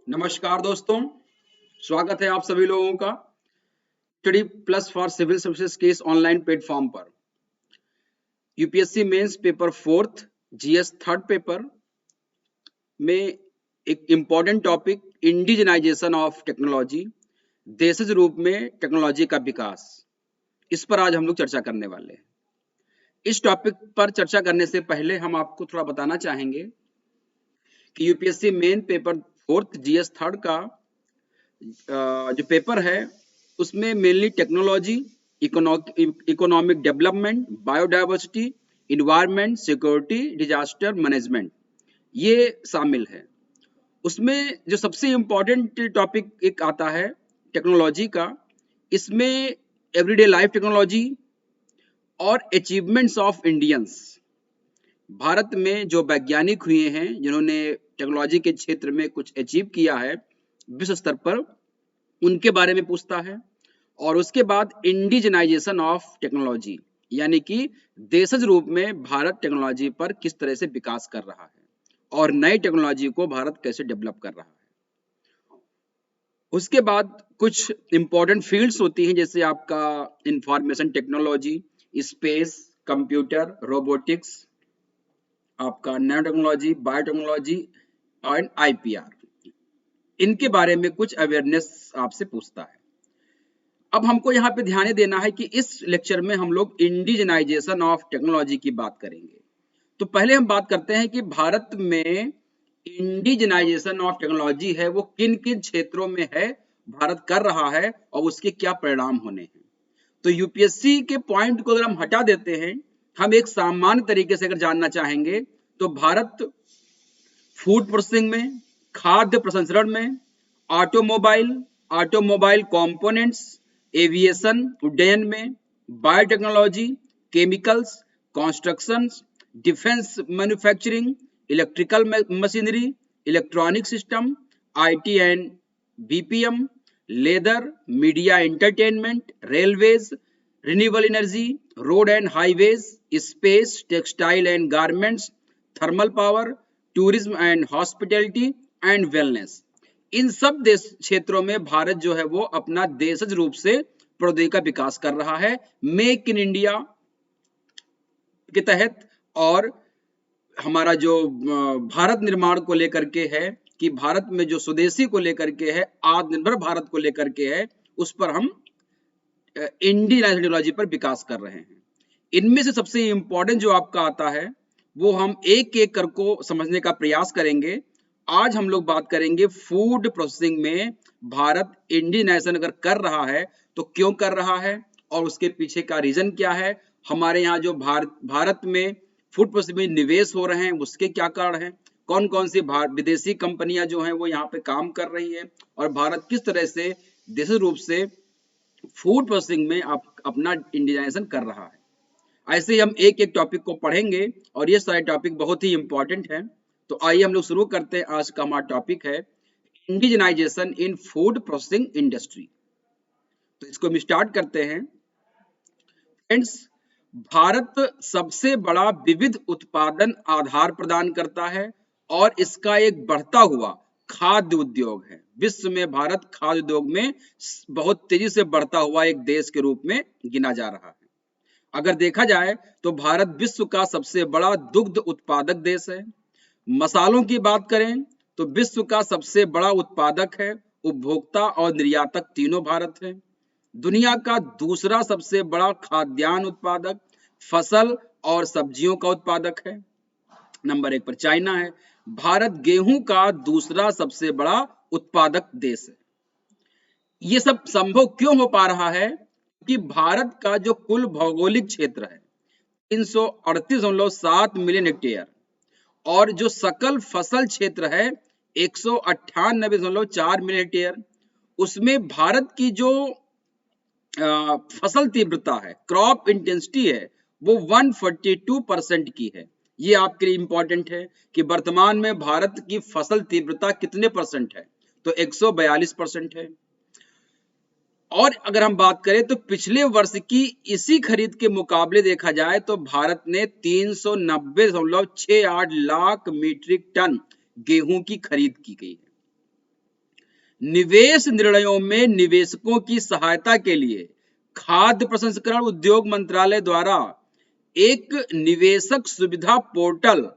नमस्कार दोस्तों, स्वागत है आप सभी लोगों का study plus for civil services के इस ऑनलाइन प्लेटफॉर्म पर। UPSC mains paper fourth, GS third paper में एक important topic indigenisation of technology, देशज रूप में टेक्नोलॉजी का विकास, इस पर आज हम लोग चर्चा करने वाले हैं। इस टॉपिक पर चर्चा करने से पहले हम आपको थोड़ा बताना चाहेंगे कि UPSC main paper fourth GS third का जो पेपर है उसमें mainly technology, economic development, biodiversity, environment, security, disaster management ये शामिल है। उसमें जो सबसे इम्पोर्टेंट टॉपिक एक आता है टेक्नोलॉजी का, इसमें एवरीडे लाइफ टेक्नोलॉजी और अचीवमेंट्स ऑफ इंडियंस। भारत में जो वैज्ञानिक हुए हैं जिन्होंने टेक्नोलॉजी के क्षेत्र में कुछ अचीव किया है विश्व स्तर पर, उनके बारे में पूछता है। और उसके बाद इंडिजनाइजेशन ऑफ टेक्नोलॉजी, यानी कि देशज रूप में भारत टेक्नोलॉजी पर किस तरह से विकास कर रहा है और नई टेक्नोलॉजी को भारत कैसे डेवलप कर रहा है। उसके बाद कुछ इंपॉर्टेंट फील्ड्स होती हैं, जैसे आपका information technology, space, computer, robotics, आपका nano technology, biotechnology and IPR. इनके बारे में कुछ अवेयरनेस आपसे पूछता है। अब हमको यहाँ पे ध्यान देना है कि इस लेक्चर में हम लोग इंडिजनाइजेशन ऑफ टेक्नोलॉजी की बात करेंगे। तो पहले हम बात करते हैं कि भारत में इंडिजनाइजेशन ऑफ टेक्नोलॉजी है वो किन किन क्षेत्रों में है, भारत कर रहा है और उसके क्या परिणाम होने हैं। तो यूपीएससी के पॉइंट को अगर हम हटा देते हैं, हम एक सामान्य तरीके से अगर जानना चाहेंगे तो भारत फूड प्रोसेसिंग में, खाद्य प्रसंस्करण में, ऑटोमोबाइल कंपोनेंट्स, एविएशन उड्डयन में, biotechnology, chemicals, construction, defence manufacturing, electrical machinery, electronic system, IT and BPM, leather, media entertainment, railways, renewable energy, road and highways, space, textile and garments, thermal power, tourism and hospitality and wellness. इन सब देश क्षेत्रों में भारत जो है वो अपना देशज रूप से प्रौद्योगिकी का विकास कर रहा है मेक इन इंडिया के तहत। और हमारा जो भारत निर्माण को लेकर के है कि भारत में जो स्वदेशी को लेकर के है, आत्मनिर्भर भारत को लेकर के है, उस पर हम इंडियन टेक्नोलॉजी पर विकास कर रहे हैं। इनमें से सबसे इंपॉर्टेंट जो आपका आता है वो हम एक एक कर को समझने का प्रयास करेंगे। आज हम लोग बात करेंगे फूड प्रोसेसिंग में भारत इंडियनाइजेशन अगर कर रहा है तो क्यों कर रहा है और उसके पीछे का रीजन क्या है। हमारे यहाँ जो भारत में फूड प्रोसेसिंग में निवेश हो रहे हैं उसके क्या कारण हैं, कौन कौन सी विदेशी कंपनियां जो हैं वो यहाँ पे काम कर रही है और भारत किस तरह से देशी रूप से फूड प्रोसेसिंग में अपना इंडियनाइजेशन कर रहा है। ऐसे ही हम एक एक टॉपिक को पढ़ेंगे और ये सारे टॉपिक बहुत ही इंपॉर्टेंट हैं। तो आइए हम लोग शुरू करते हैं। आज का हमारा टॉपिक है इंडिजनाइजेशन इन फूड प्रोसेसिंग इंडस्ट्री। तो इसको हम स्टार्ट करते हैं। फ्रेंड्स, भारत सबसे बड़ा विविध उत्पादन आधार प्रदान करता है और इसका एक बढ़ता हुआ खाद्य उद्योग है। विश्व में भारत खाद्य उद्योग में बहुत तेजी से बढ़ता हुआ एक देश के रूप में गिना जा रहा है। अगर देखा जाए तो भारत विश्व का सबसे बड़ा दुग्ध उत्पादक देश है। मसालों की बात करें तो विश्व का सबसे बड़ा उत्पादक है, उपभोक्ता और निर्यातक तीनों भारत है। दुनिया का दूसरा सबसे बड़ा खाद्यान्न उत्पादक, फसल और सब्जियों का उत्पादक है। नंबर 1 पर चाइना है। भारत गेहूं का दूसरा सबसे बड़ा उत्पादक देश है। ये सब संभव क्यों हो पा रहा है कि भारत का जो कुल भौगोलिक क्षेत्र है 338.7 मिलियन हेक्टेयर और जो सकल फसल क्षेत्र है 198.4 मिलियन हेक्टेयर, उसमें भारत की जो फसल तीव्रता है, क्रॉप इंटेंसिटी है, वो 142% की है। ये आपके लिए इंपॉर्टेंट है कि वर्तमान में भारत की फसल तीव्रता कितने परसेंट है, तो 142% है। और अगर हम बात करें तो पिछले वर्ष की इसी खरीद के मुकाबले देखा जाए तो भारत ने 390.68 लाख मीट्रिक टन गेहूं की खरीद की गई है। निवेश निर्णयों में निवेशकों की सहायता के लिए खाद्य प्रसंस्करण उद्योग मंत्रालय द्वारा एक निवेशक सुविधा पोर्टल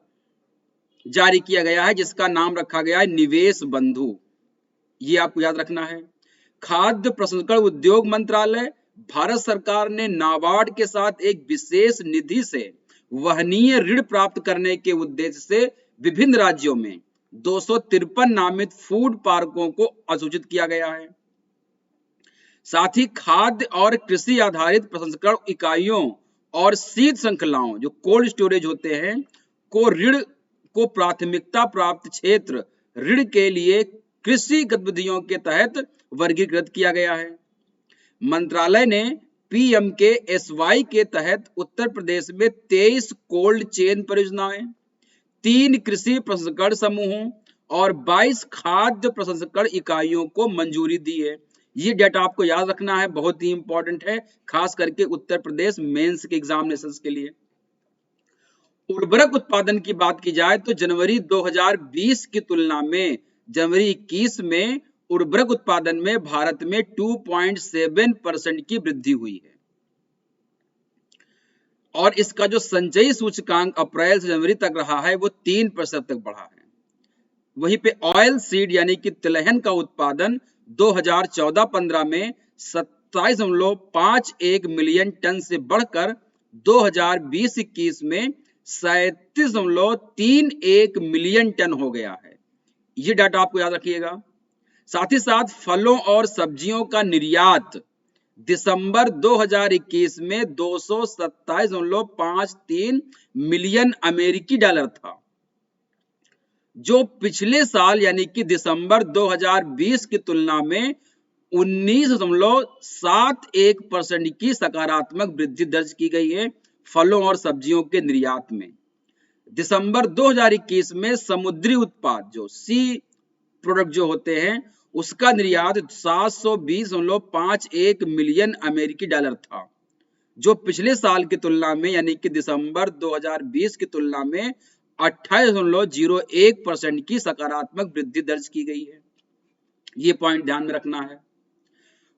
जारी किया गया है, जिसका नाम रखा गया है निवेश बंधु। ये आपको याद रखना है। खाद्य प्रसंस्करण उद्योग मंत्रालय भारत सरकार ने नाबार्ड के साथ एक विशेष निधि से वहनीय ऋण प्राप्त करने के उद्देश्य से विभिन्न राज्यों में 253 नामित फूड पार्कों को अधिसूचित किया गया है। साथ ही खाद्य और कृषि आधारित प्रसंस्करण इकाइयों और शीत श्रृंखलाओं जो कोल्ड स्टोरेज होते हैं को ऋण को प्राथमिकता प्राप्त क्षेत्र ऋण के लिए कृषि गतिविधियों के तहत वर्गीकृत किया गया है। मंत्रालय ने PMKSY के तहत उत्तर प्रदेश में 23 कोल्ड चेन परियोजनाएं, 3 कृषि प्रसंस्करण समूहों और 22 खाद्य प्रसंस्करण इकाइयों को मंजूरी दी है। ये डेटा आपको याद रखना है, बहुत ही इंपॉर्टेंट है, खास करके उत्तर प्रदेश मेंस के एग्जामिनेशंस के लिए। उर्वरक उत्पादन की बात की जाए तो जनवरी 2020 की तुलना में जनवरी 21 में उर्वरक उत्पादन में भारत में 2.7% की वृद्धि हुई है और इसका जो संचयी सूचकांक अप्रैल से जनवरी तक रहा है वो 3% तक बढ़ा है। वहीं पे ऑयल सीड यानी कि तिलहन का उत्पादन 2014-15 में 27.51 मिलियन टन से बढ़कर 2020-21 में 37.31 मिलियन टन हो गया है। ये डाटा आपको याद रखिएगा। साथ ही साथ फलों और सब्जियों का निर्यात दिसंबर 2021 में 227.53 मिलियन अमेरिकी डॉलर था, जो पिछले साल यानी कि दिसंबर 2020 की तुलना में 19.71% की सकारात्मक वृद्धि दर्ज की गई है फलों और सब्जियों के निर्यात में। दिसंबर 2021 में समुद्री उत्पाद जो सी प्रोडक्ट जो होते हैं उसका निर्यात 720.51 मिलियन अमेरिकी डॉलर था, जो पिछले साल की तुलना में यानी कि दिसंबर 2020 की तुलना में 28.01% की सकारात्मक वृद्धि दर्ज की गई है। ये पॉइंट ध्यान में रखना है।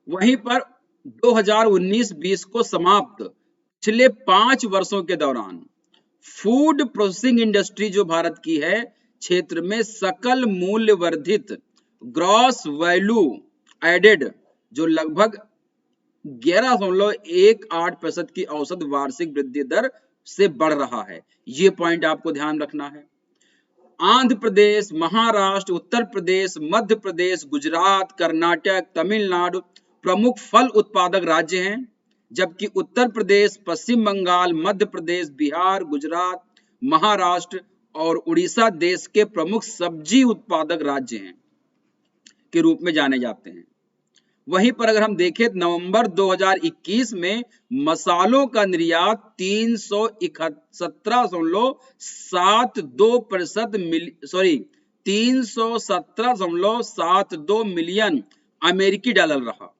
वहीं पर 2019-20 को समाप्त पिछले 5 वर्षों के दौरान फूड प्रोसेसिंग इंडस्ट्री जो भारत की है क्षेत्र में सकल मूल्य वर्धित ग्रॉस वैल्यू एडेड जो लगभग 11.18% की औसत वार्षिक वृद्धि दर से बढ़ रहा है। ये पॉइंट आपको ध्यान रखना है। आंध्र प्रदेश, महाराष्ट्र, उत्तर प्रदेश, मध्य प्रदेश, गुजरात, कर्नाटक, तमिलनाडु प्रमुख फल उत्पादक राज्य हैं, जबकि उत्तर प्रदेश, पश्चिम बंगाल, मध्य प्रदेश, बिहार, गुजरात, महाराष्ट्र और उड़ीसा देश के प्रमुख सब्जी उत्पादक राज्य हैं के रूप में जाने जाते हैं। वहीं पर अगर हम देखें नवंबर 2021 में मसालों का निर्यात 317.72 मिलियन अमेरिकी डॉलर रहा,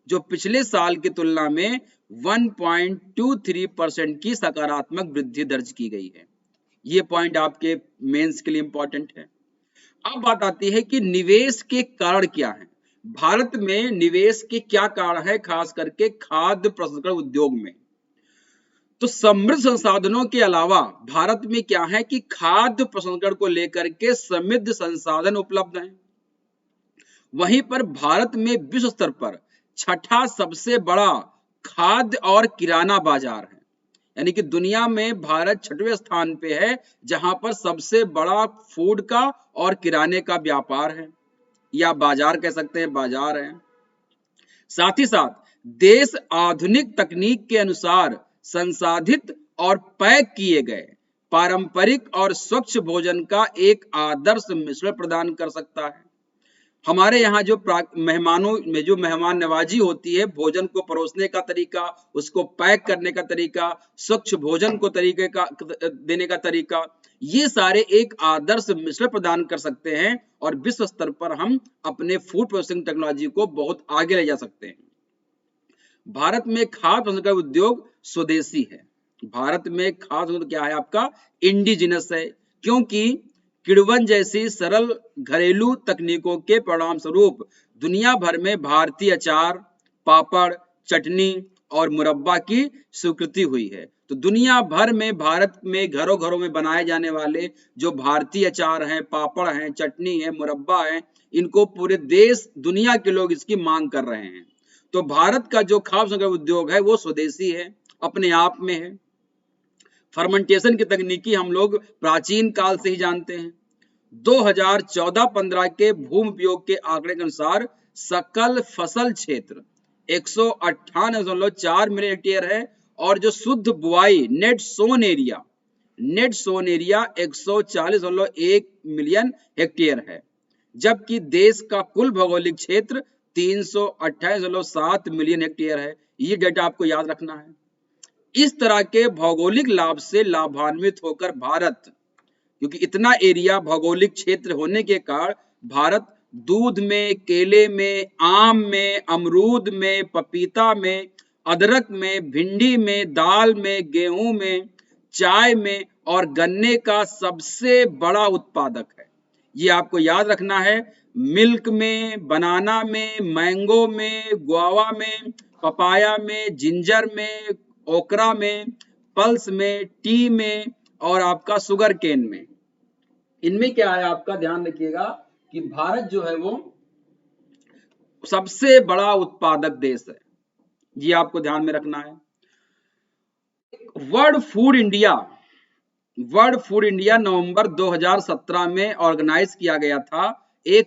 जो पिछले साल की तुलना में 1.23% की सकारात्मक वृद्धि दर्ज की गई है। ये पॉइंट आपके मेंस के लिए इंपॉर्टेंट है। अब बात आती है कि निवेश के कारण क्या है। भारत में निवेश के क्या कारण है, खास करके खाद्य प्रसंस्करण उद्योग में। तो समृद्ध संसाधनों के अलावा भारत में क्या है कि खाद्य प्रसंस्करण को लेकर के समृद्ध संसाधन उपलब्ध हैं। वहीं पर भारत में विश्व स्तर पर छठा सबसे बड़ा खाद्य और किराना बाजार है, यानी कि दुनिया में भारत 6वें स्थान पे है जहां पर सबसे बड़ा फूड का और किराने का व्यापार है या बाजार कह सकते हैं, बाजार है। साथ ही साथ देश आधुनिक तकनीक के अनुसार संसाधित और पैक किए गए पारंपरिक और स्वच्छ भोजन का एक आदर्श मिश्रण प्रदान कर सकता है। हमारे यहाँ जो मेहमानों में जो मेहमान नवाजी होती है, भोजन को परोसने का तरीका, उसको पैक करने का तरीका, स्वच्छ भोजन को तरीके का देने का तरीका, ये सारे एक आदर्श मिश्रण प्रदान कर सकते हैं और विश्व स्तर पर हम अपने फूड प्रोसेसिंग टेक्नोलॉजी को बहुत आगे ले जा सकते हैं। भारत में खाद्य प्रसंस्करण उद्योग स्वदेशी है। भारत में खाद्य उद्योग क्या है आपका, इंडिजिनस है, क्योंकि किण्वन जैसी सरल घरेलू तकनीकों के परिणाम स्वरूप दुनिया भर में भारतीय अचार, पापड़, चटनी और मुरब्बा की स्वीकृति हुई है। तो दुनिया भर में भारत में घरों घरों में बनाए जाने वाले जो भारतीय अचार हैं, पापड़ हैं, चटनी है, मुरब्बा है, इनको पूरे देश दुनिया के लोग इसकी मांग कर रहे हैं। तो भारत का जो खाद्य संस्करण उद्योग है वो स्वदेशी है, अपने आप में है। फर्मेंटेशन की तकनीकी हम लोग प्राचीन काल से ही जानते हैं। 2014-15 के भूमि उपयोग के आंकड़े के अनुसार सकल फसल क्षेत्र 198.4 मिलियन हेक्टेयर है और जो शुद्ध बुआई net sown area 140.1 million hectare है, जबकि देश का कुल भौगोलिक क्षेत्र 328.7 मिलियन हेक्टेयर है। ये डेटा आपको याद रखना है। इस तरह के भौगोलिक लाभ से लाभान्वित होकर भारत, क्योंकि इतना एरिया भौगोलिक क्षेत्र होने के कारण भारत दूध में, केले में, आम में, अमरूद में, पपीता में, अदरक में, भिंडी में, दाल में, गेहूं में, चाय में और गन्ने का सबसे बड़ा उत्पादक है। ये आपको याद रखना है। मिल्क में, बनाना में, मैंगो में, गुआवा में, पपाया में, जिंजर में, ओकरा में, पल्स में, टी में और आपका शुगर केन में। इनमें क्या है आपका ध्यान रखिएगा कि भारत जो है वो सबसे बड़ा उत्पादक देश है। ये आपको ध्यान में रखना है। वर्ल्ड फूड इंडिया नवंबर 2017 में ऑर्गेनाइज किया गया था। एक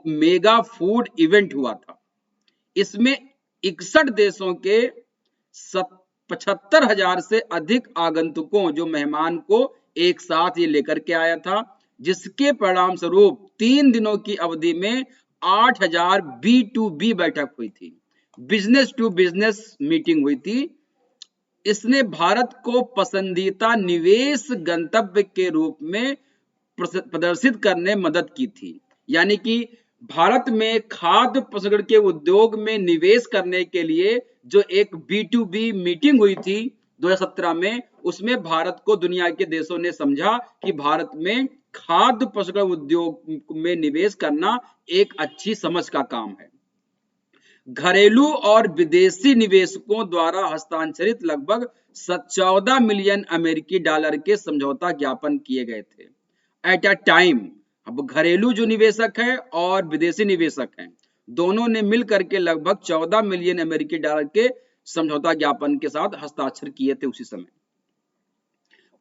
मेगा फूड इवेंट हुआ था। इसमें 61 देशों के 75,000 से अधिक आगंतुकों, जो मेहमान को एक साथ ये लेकर के आया था, जिसके परिणाम स्वरूप 3 दिनों की अवधि में 8,000 B2B बैठक हुई थी, बिजनेस टू बिजनेस मीटिंग हुई थी। इसने भारत को पसंदीदा निवेश गंतव्य के रूप में प्रदर्शित करने में मदद की थी। यानी कि भारत में खाद्य प्रसंस्करण के उद्योग में निवेश करने के लिए जो एक B2B मीटिंग हुई थी 2017 में, उसमें भारत को दुनिया के देशों ने समझा कि भारत में खाद्य प्रसंस्करण उद्योग में निवेश करना एक अच्छी समझ का काम है। घरेलू और विदेशी निवेशकों द्वारा हस्तांतरित लगभग 14 मिलियन अमेरिकी डॉलर के समझौता ज्ञापन किए गए थे एट अ टाइम। अब घरेलू जो निवेशक है और विदेशी निवेशक हैं, दोनों ने मिलकर के लगभग 14 मिलियन अमेरिकी डॉलर के समझौता ज्ञापन के साथ हस्ताक्षर किए थे उसी समय।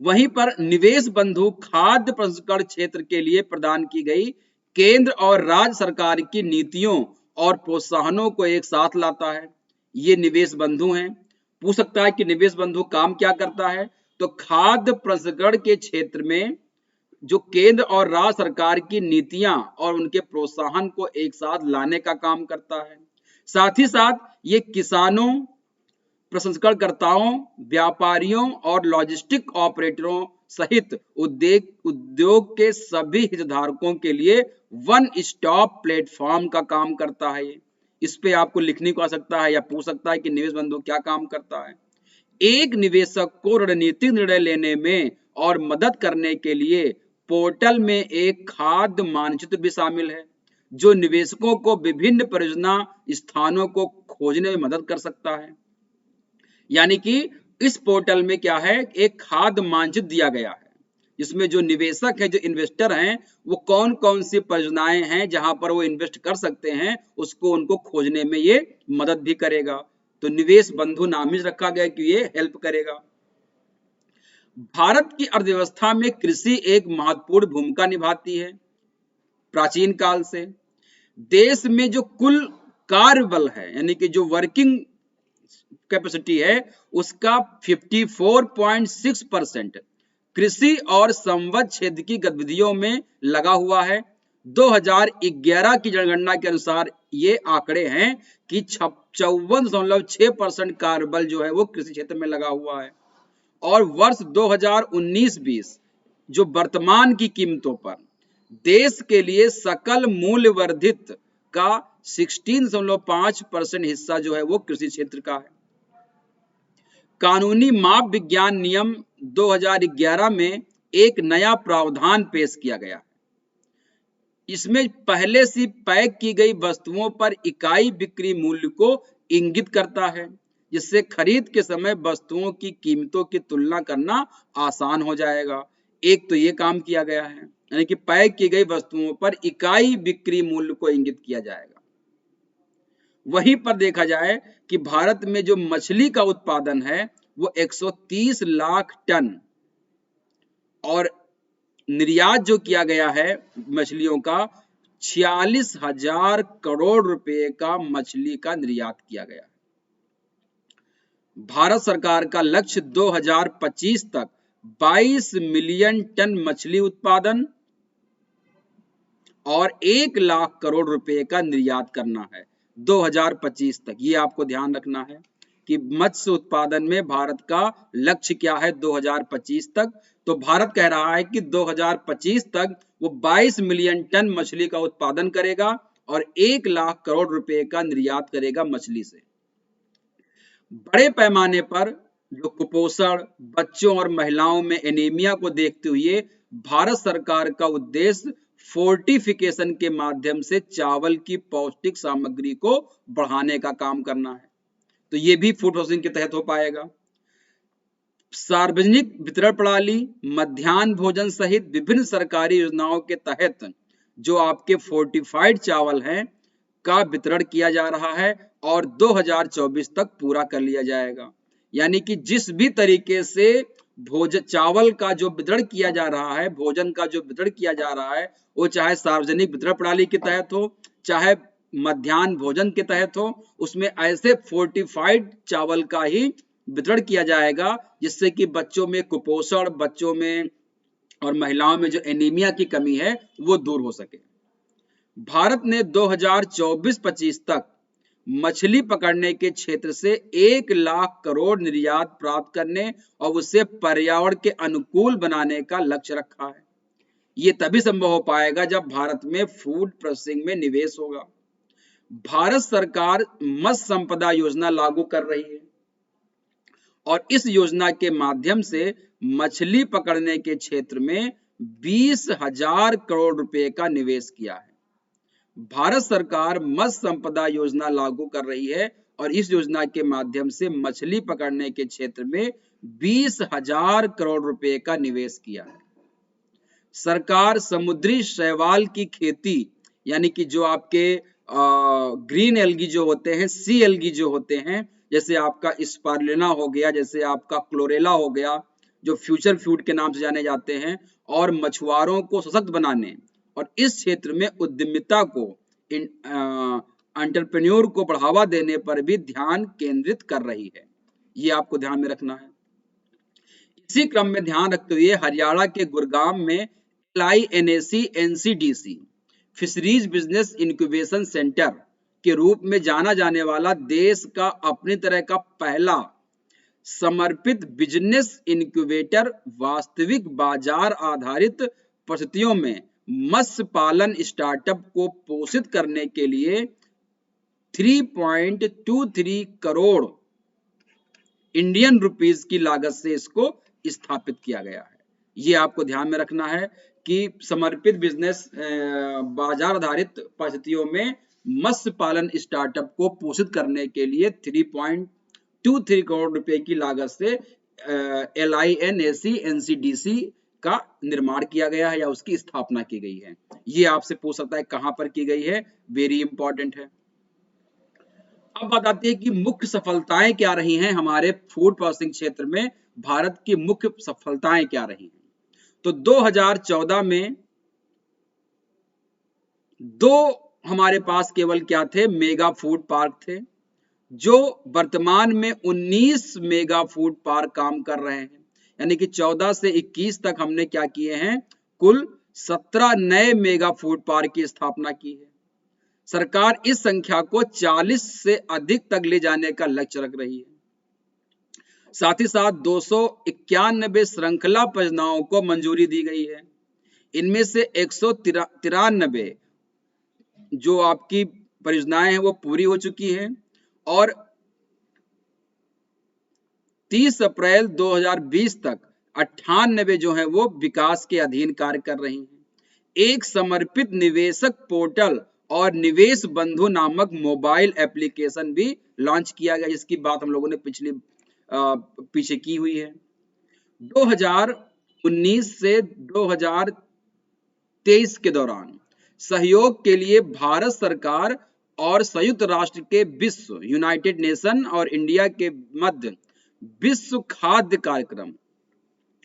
वहीं पर निवेश बंधु खाद्य प्रसंस्करण क्षेत्र के लिए प्रदान की गई केंद्र और राज्य सरकार की नीतियों और प्रोत्साहनों को एक साथ लाता है। ये निवेश बंधु हैं। पूछ सकता है कि निवेश बंधु काम क्या करता है? तो खाद्य प्रसंस्करण के क्षेत्र में जो केंद्र और राज्य सरकार की नीतियां और उनके प्रोत्साहन को एक साथ लाने का काम करता है। साथ ही साथ ये किसानों, प्रसंस्करणकर्ताओं, व्यापारियों और लॉजिस्टिक ऑपरेटरों सहित उद्योग के सभी हितधारकों के लिए वन स्टॉप प्लेटफॉर्म का काम करता है। इस पे आपको लिखने को आ सकता है या पूछ सकता है कि निवेश बंधु क्या काम करता है। एक निवेशक को रणनीतिक निर्णय लेने में और मदद करने के लिए पोर्टल में एक खाद्य मानचित्र भी शामिल है, जो निवेशकों को विभिन्न परियोजना स्थानों को खोजने में मदद कर सकता है। यानी कि इस पोर्टल में क्या है, एक खाद्य मानचित्र दिया गया है, जिसमें जो निवेशक है, जो इन्वेस्टर हैं, वो कौन कौन सी परियोजनाएं हैं जहां पर वो इन्वेस्ट कर सकते हैं, उसको उनको खोजने में ये मदद भी करेगा। तो निवेश बंधु नाम ही रखा गया कि ये हेल्प करेगा। भारत की अर्थव्यवस्था में कृषि एक महत्वपूर्ण भूमिका निभाती है। प्राचीन काल से देश में जो कुल कार्यबल है, यानी कि जो वर्किंग कैपेसिटी है, उसका 54.6% कृषि और संबद्ध क्षेत्र की गतिविधियों में लगा हुआ है। 2011 की जनगणना के अनुसार ये आंकड़े हैं कि 54.6% कार्यबल जो है वो कृषि क्षेत्र में लगा हुआ है। और वर्ष 2019-20 जो वर्तमान की कीमतों पर देश के लिए सकल मूल्य वर्धित का 16.5% हिस्सा जो है वो कृषि क्षेत्र का है। कानूनी माप विज्ञान नियम 2011 में एक नया प्रावधान पेश किया गया। इसमें पहले से पैक की गई वस्तुओं पर इकाई बिक्री मूल्य को इंगित करता है, जिससे खरीद के समय वस्तुओं की कीमतों की तुलना करना आसान हो जाएगा। एक तो ये काम किया गया है, यानी कि पैक की गई वस्तुओं पर इकाई बिक्री मूल्य को इंगित किया जाएगा। वहीं पर देखा जाए कि भारत में जो मछली का उत्पादन है वो 130 लाख टन और निर्यात जो किया गया है मछलियों का 46,000 करोड़ रुपए का मछली का निर्यात किया गया है। भारत सरकार का लक्ष्य 2025 तक 22 मिलियन टन मछली उत्पादन और 1 लाख करोड़ रुपए का निर्यात करना है 2025 तक। ये आपको ध्यान रखना है कि मत्स्य उत्पादन में भारत का लक्ष्य क्या है 2025 तक। तो भारत कह रहा है कि 2025 तक वो 22 मिलियन टन मछली का उत्पादन करेगा और 1 लाख करोड़ रुपए का निर्यात करेगा मछली से। बड़े पैमाने पर जो कुपोषण, बच्चों और महिलाओं में एनीमिया को देखते हुए भारत सरकार का उद्देश्य फोर्टिफिकेशन के माध्यम से चावल की पौष्टिक सामग्री को बढ़ाने का काम करना है। तो ये भी फूड प्रोसेसिंग के तहत हो पाएगा। सार्वजनिक वितरण प्रणाली, मध्याह्न भोजन सहित विभिन्न सरकारी योजनाओं के तहत जो आपके फोर्टिफाइड चावल हैं का वितरण किया जा रहा है और 2024 तक पूरा कर लिया जाएगा। यानी कि जिस भी तरीके से भोजन चावल का जो वितरण किया जा रहा है, भोजन का जो वितरण किया जा रहा है, वो चाहे सार्वजनिक वितरण प्रणाली के तहत हो, चाहे मध्याह्न भोजन के तहत हो, उसमें ऐसे फोर्टिफाइड चावल का ही वितरण किया जाएगा जिससे कि बच्चों में कुपोषण, बच्चों में और महिलाओं में जो एनीमिया की कमी है वो दूर हो सके। भारत ने 2024-25 तक मछली पकड़ने के क्षेत्र से 1 लाख करोड़ निर्यात प्राप्त करने और उसे पर्यावरण के अनुकूल बनाने का लक्ष्य रखा है। ये तभी संभव हो पाएगा जब भारत में फूड प्रोसेसिंग में निवेश होगा। भारत सरकार मत्स्य संपदा योजना लागू कर रही है और इस योजना के माध्यम से मछली पकड़ने के क्षेत्र में 20,000 करोड़ रुपए का निवेश किया है। भारत सरकार मत्स्य संपदा योजना लागू कर रही है और इस योजना के माध्यम से मछली पकड़ने के क्षेत्र में 20,000 करोड़ रुपए का निवेश किया है। सरकार समुद्री शैवाल की खेती, यानी कि जो आपके ग्रीन एल्गी जो होते हैं, सी एल्गी जो होते हैं, जैसे आपका स्पारुलिना हो गया, जैसे आपका क्लोरेला हो गया, जो फ्यूचर फूड के नाम से जाने जाते हैं, और मछुआरों को सशक्त बनाने और इस क्षेत्र में उद्यमिता को, एंटरप्रेन्योर को बढ़ावा देने पर भी ध्यान केंद्रित कर रही है। ये आपको ध्यान में रखना है। इसी क्रम में ध्यान रखते हुए हरियाणा के गुरुग्राम में LINAC NCDC fisheries business incubation centre के रूप में जाना जाने वाला देश का अपनी तरह का पहला समर्पित बिजनेस इंक्यूबेटर वास्तविक बाजार आधारित परिस्थितियों में मत्स्य पालन स्टार्टअप को पोषित करने के लिए 3.23 करोड़ इंडियन रुपीस की लागत से इसको स्थापित किया गया है। ये आपको ध्यान में रखना है कि समर्पित बिजनेस बाजार आधारित परिस्थितियों में मत्स्य पालन स्टार्टअप को पोषित करने के लिए 3.23 करोड़ रुपए की लागत से LINAC NCDC का निर्माण किया गया है या उसकी स्थापना की गई है। ये आपसे पूछ सकता है कहां पर की गई है, वेरी इंपॉर्टेंट है। अब बात आती है कि मुख्य सफलताएं क्या रही हैं हमारे फूड प्रोसेसिंग क्षेत्र में, भारत की मुख्य सफलताएं क्या रही हैं। तो 2014 में दो हमारे पास केवल क्या थे, मेगा फूड पार्क थे, जो वर्तमान में 19 मेगा फूड पार्क काम कर रहे हैं। यानी कि 14 से 21 तक हमने क्या किए हैं, कुल 17 नए मेगा फूड पार्क की स्थापना की है। सरकार इस संख्या को 40 से अधिक तक ले जाने का लक्ष्य रख रही है। साथ ही साथ 291 श्रृंखला परियोजनाओं को मंजूरी दी गई है। इनमें से 193 जो आपकी परियोजनाएं हैं वो पूरी हो चुकी हैं और 30 अप्रैल 2020 तक 98 जो है वो विकास के अधीन कार्य कर रही हैं। एक समर्पित निवेशक पोर्टल और निवेश बंधु नामक मोबाइल एप्लीकेशन भी लॉन्च किया गया, जिसकी बात हम लोगों ने पीछे की हुई है। 2019 से 2023 के दौरान सहयोग के लिए भारत सरकार और संयुक्त राष्ट्र के विश्व यूनाइटेड नेशन और इंडिया के मध्य विश्व खाद्य कार्यक्रम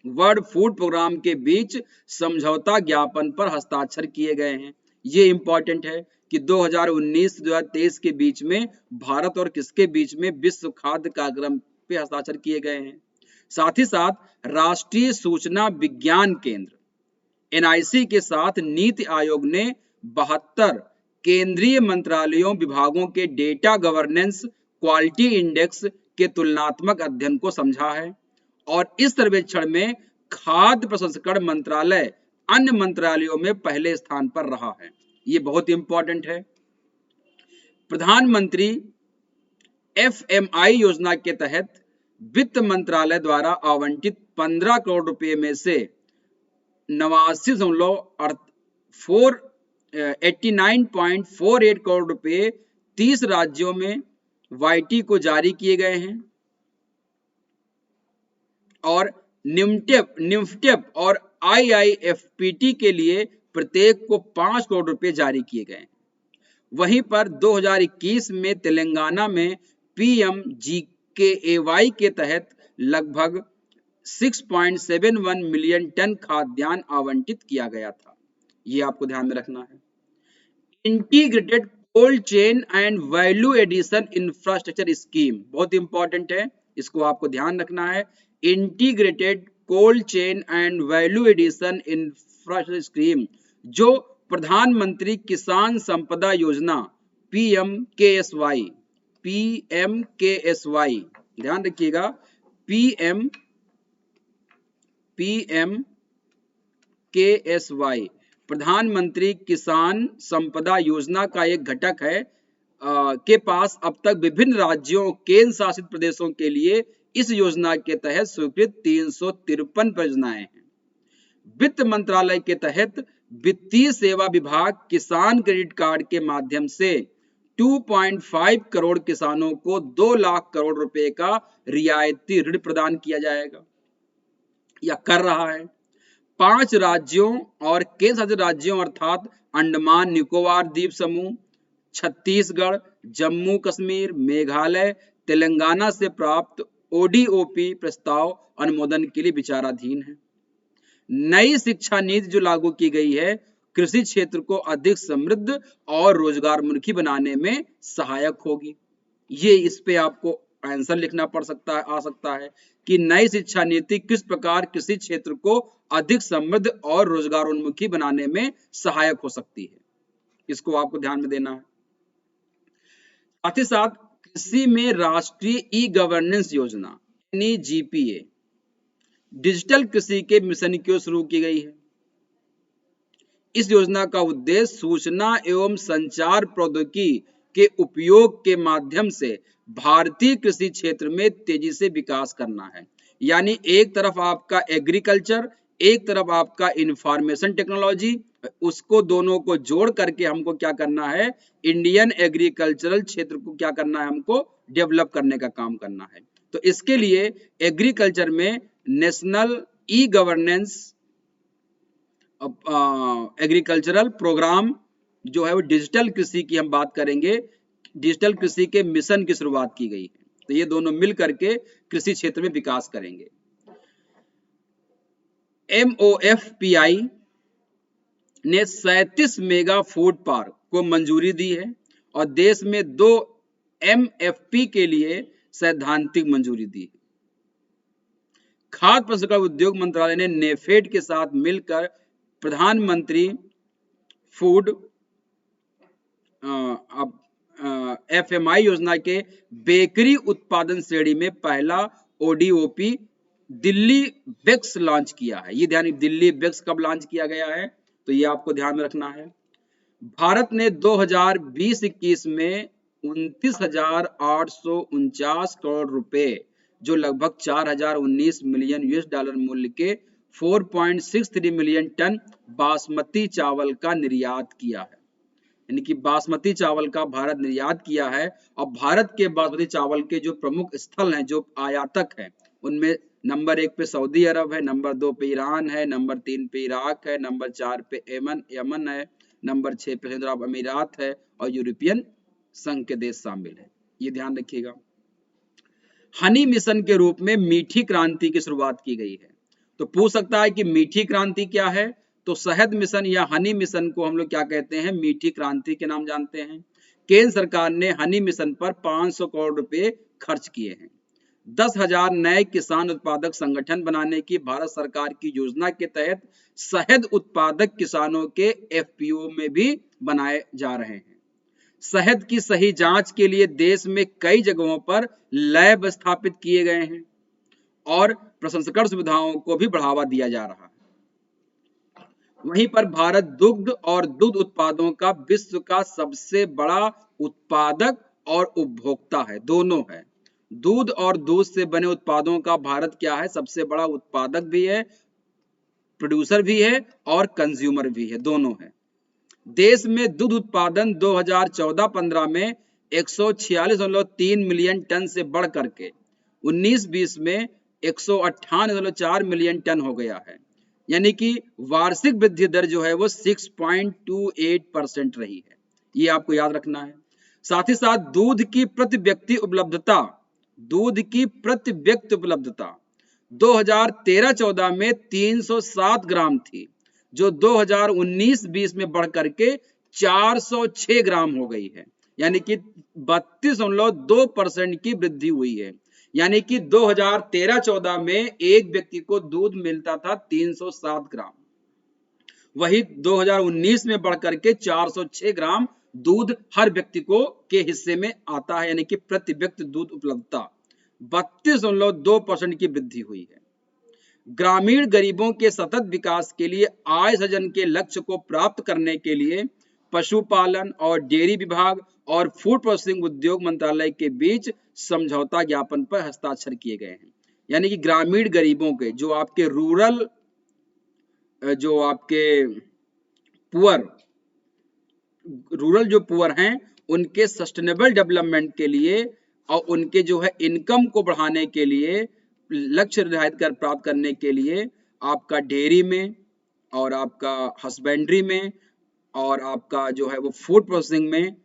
वर्ल्ड फूड प्रोग्राम के बीच समझौता ज्ञापन पर हस्ताक्षर किए गए हैं। ये इंपॉर्टेंट है कि 2019 से 2023 के बीच में भारत और किसके बीच में विश्व खाद्य कार्यक्रम पे हस्ताक्षर किए गए हैं। साथ ही साथ राष्ट्रीय सूचना विज्ञान केंद्र NIC के साथ नीति आयोग ने 72 केंद्रीय मंत्रालयों विभागों के डेटा गवर्नेंस क्वालिटी इंडेक्स के तुलनात्मक अध्ययन को समझा है और इस सर्वेक्षण में खाद्य प्रसंस्करण मंत्रालय अन्य मंत्रालयों में पहले स्थान पर रहा है। ये बहुत इंपॉर्टेंट है। प्रधानमंत्री FMI योजना के तहत वित्त मंत्रालय द्वारा आवंटित 15 करोड़ रुपए में से 89.48 करोड़ रुपए 30 राज्यों में YT को जारी किए गए हैं और निम्फटेप और IIFPT के लिए प्रत्येक को 5 करोड़ रुपए जारी किए गए हैं। वहीं पर 2021 में तेलंगाना में PMGKAY के तहत लगभग 6.71 मिलियन टन खाद्यान्न आवंटित किया गया था। ये आपको ध्यान में रखना है। Integrated cold chain and value addition infrastructure scheme बहुत इंपॉर्टेंट है, इसको आपको ध्यान रखना है। Integrated cold chain and value addition infrastructure scheme जो प्रधानमंत्री किसान संपदा योजना PMKSY ध्यान रखिएगा, PMKSY प्रधानमंत्री किसान संपदा योजना का एक घटक है के पास अब तक विभिन्न राज्यों केंद्र शासित प्रदेशों के लिए इस योजना के तहत स्वीकृत 353 परियोजनाएं हैं। वित्त मंत्रालय के तहत वित्तीय सेवा विभाग किसान क्रेडिट कार्ड के माध्यम से 2.5 करोड़ किसानों को 2 लाख करोड़ रुपए का रियायती ऋण प्रदान किया जाएगा या कर रहा है। 5 राज्यों और केंद्र शासित राज्यों अर्थात अंडमान निकोबार द्वीप समूह, छत्तीसगढ़, जम्मू कश्मीर, मेघालय, तेलंगाना से प्राप्त ODOP प्रस्ताव अनुमोदन के लिए विचाराधीन है। नई शिक्षा नीति जो लागू की गई है कृषि क्षेत्र को अधिक समृद्ध और रोजगारमुखी बनाने में सहायक होगी। ये इस पे आपको आंसर लिखना आ सकता है कि नई शिक्षा नीति किस प्रकार कृषि क्षेत्र को अधिक समृद्ध और रोजगारोन्मुखी बनाने में सहायक हो सकती है, इसको आपको ध्यान में देना है। साथ ही साथ कृषि में राष्ट्रीय ई-गवर्नेंस योजना NEGPA डिजिटल कृषि के मिशन की ओर शुरू की गई है। इस योजना का उद्देश्य सूचना एवं संचार प्रौद्योगिकी के उपयोग के माध्यम से भारतीय कृषि क्षेत्र में तेजी से विकास करना है। यानी एक तरफ आपका एग्रीकल्चर, एक तरफ आपका इंफॉर्मेशन टेक्नोलॉजी, उसको दोनों को जोड़ करके हमको क्या करना है, इंडियन एग्रीकल्चरल क्षेत्र को क्या करना है, हमको डेवलप करने का काम करना है। तो इसके लिए एग्रीकल्चर में national e governance agricultural programme जो है वो डिजिटल कृषि की हम बात करेंगे, डिजिटल कृषि के मिशन की शुरुआत की गई है। तो ये दोनों मिल करके कृषि क्षेत्र में विकास करेंगे। MOFPI ने 37 मेगा फूड पार्क को मंजूरी दी है और देश में 2 MFP के लिए सैद्धांतिक मंजूरी दी है। खाद्य प्रसंस्करण उद्योग मंत्रालय ने नेफेड के साथ मिलकर प्रधानमंत्री फूड FMI योजना के बेकरी उत्पादन श्रेणी में पहला ODOP दिल्ली बेक्स लॉन्च किया है। ये ध्यान, दिल्ली बेक्स कब लॉन्च किया गया है तो ये आपको ध्यान में रखना है। भारत ने 2020-21 में 29,849 करोड़ रुपए जो लगभग 4,019 मिलियन US डॉलर मूल्य के 4.63 मिलियन टन बासमती चावल का निर्यात किया है। यानी कि बासमती चावल का भारत निर्यात किया है। और भारत के बासमती चावल के जो प्रमुख स्थल हैं, जो आयातक हैं, उनमें नंबर 1 पे सऊदी अरब है, नंबर 2 पे ईरान है, नंबर 3 पे इराक है, नंबर 4 पे यमन है, नंबर 6 पे संयुक्त अरब अमीरात है और यूरोपियन संघ के देश शामिल है। ये ध्यान रखिएगा। हनी मिशन के रूप में मीठी क्रांति की शुरुआत की गई है। तो पूछ सकता है कि मीठी क्रांति क्या है? तो शहद मिशन या हनी मिशन को हम लोग क्या कहते हैं? मीठी क्रांति के नाम जानते हैं। केंद्र सरकार ने हनी मिशन पर 500 करोड़ रुपए खर्च किए हैं। 10,000 नए किसान उत्पादक संगठन बनाने की भारत सरकार की योजना के तहत शहद उत्पादक किसानों के एफपीओ में भी बनाए जा रहे हैं। शहद की सही जांच के लिए देश में कई जगहों पर लैब स्थापित किए गए हैं और प्रसंस्करण सुविधाओं को भी बढ़ावा दिया जा रहा है। वहीं पर भारत दुग्ध और दूध उत्पादों का विश्व का सबसे बड़ा उत्पादक और उपभोक्ता है, दोनों है। दूध और दूध से बने उत्पादों का भारत क्या है? सबसे बड़ा उत्पादक भी है, प्रोड्यूसर भी है और कंज्यूमर भी है, दोनों है। देश में दूध उत्पादन 2014-15 में 146.3 मिलियन टन से बढ़ करके 19-20 में 198.4 मिलियन टन हो गया है। यानी कि वार्षिक वृद्धि दर जो है वो 6.28% रही है। ये आपको याद रखना है। साथ ही साथ दूध की प्रति व्यक्ति उपलब्धता 2013-14 में 307 ग्राम थी, जो 2019-20 में बढ़ करके 406 ग्राम हो गई है। यानी कि 32.2% की वृद्धि हुई है। यानी कि 2013-14 में एक व्यक्ति को दूध मिलता था 307 ग्राम, वही 2019 में बढ़ करके 406 ग्राम दूध हर व्यक्ति को के हिस्से में आता है। यानी कि प्रति व्यक्ति दूध उपलब्धता 32.2% की वृद्धि हुई है। ग्रामीण गरीबों के सतत विकास के लिए आय सृजन के लक्ष्य को प्राप्त करने के लिए पशुपालन और डेयरी विभाग और फूड प्रोसेसिंग उद्योग मंत्रालय के बीच समझौता ज्ञापन पर हस्ताक्षर किए गए हैं। यानी कि ग्रामीण गरीबों के जो आपके रूरल जो पुअर हैं, उनके सस्टेनेबल डेवलपमेंट के लिए और उनके जो है इनकम को बढ़ाने के लिए लक्ष्य निर्धारित कर प्राप्त करने के लिए आपका डेयरी में और आपका हस्बेंड्री में और आपका जो है वो फूड प्रोसेसिंग में,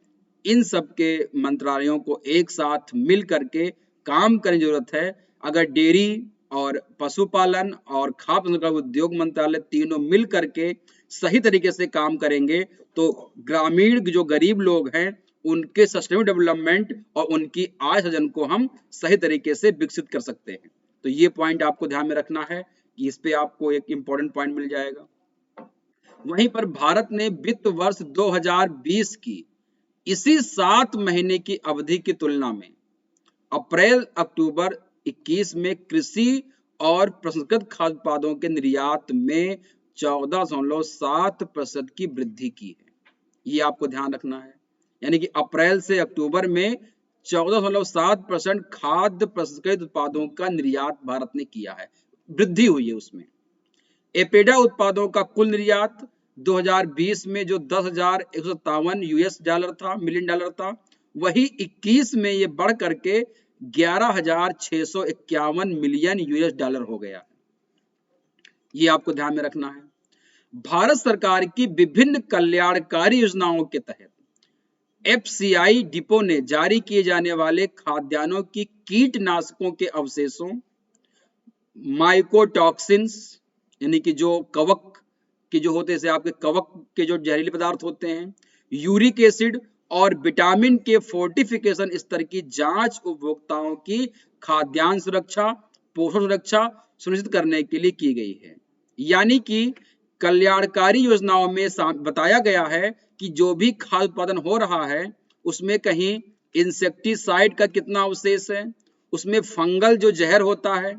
इन सब के मंत्रालयों को एक साथ मिल करके काम करने की जरूरत है। अगर डेयरी और पशुपालन और खाद्य प्रसंस्करण उद्योग मंत्रालय तीनों मिल करके सही तरीके से काम करेंगे तो ग्रामीण जो गरीब लोग हैं उनके सस्टेनेबल डेवलपमेंट और उनकी आय सृजन को हम सही तरीके से विकसित कर सकते हैं। तो ये पॉइंट आपको ध्यान में रखना है कि इस पे आपको एक इम्पोर्टेंट पॉइंट मिल जाएगा। वहीं पर भारत ने वित्त वर्ष 2020 की इसी 7 महीने की अवधि की तुलना में अप्रैल-अक्टूबर 21 में कृषि और प्रसंस्कृत खाद्य उत्पादों के निर्यात में 14.7% की वृद्धि की है। ये आपको ध्यान रखना है। यानी कि अप्रैल से अक्टूबर में 14.7% खाद्य प्रसंस्कृत उत्पादों का निर्यात भारत ने किया है, वृद्धि हुई है उसमें। एपेडा उत्पादों का कुल निर्यात 2020 में जो 10,157 मिलियन डॉलर था, वही 21 में ये बढ़ करके 11,651 मिलियन डॉलर हो गया। ये आपको ध्यान में रखना है। भारत सरकार की विभिन्न कल्याणकारी योजनाओं के तहत एफसीआई डिपो ने जारी किए जाने वाले खाद्यान्नों की कीटनाशकों के अवशेषों, माइकोटॉक्सिन्स यानी कि जो कवक के जो होते हैं, आपके कवक के जो जहरीले पदार्थ होते हैं, यूरिक एसिड और विटामिन के फोर्टिफिकेशन स्तर की जांच उपभोक्ताओं की खाद्यान्न सुरक्षा, पोषण सुरक्षा सुनिश्चित करने के लिए की गई है। यानी कि कल्याणकारी योजनाओं में बताया गया है कि जो भी खाद्य उत्पादन हो रहा है उसमें कहीं इंसेक्टिसाइड का कितना अवशेष है, उसमें फंगल जो जहर होता है,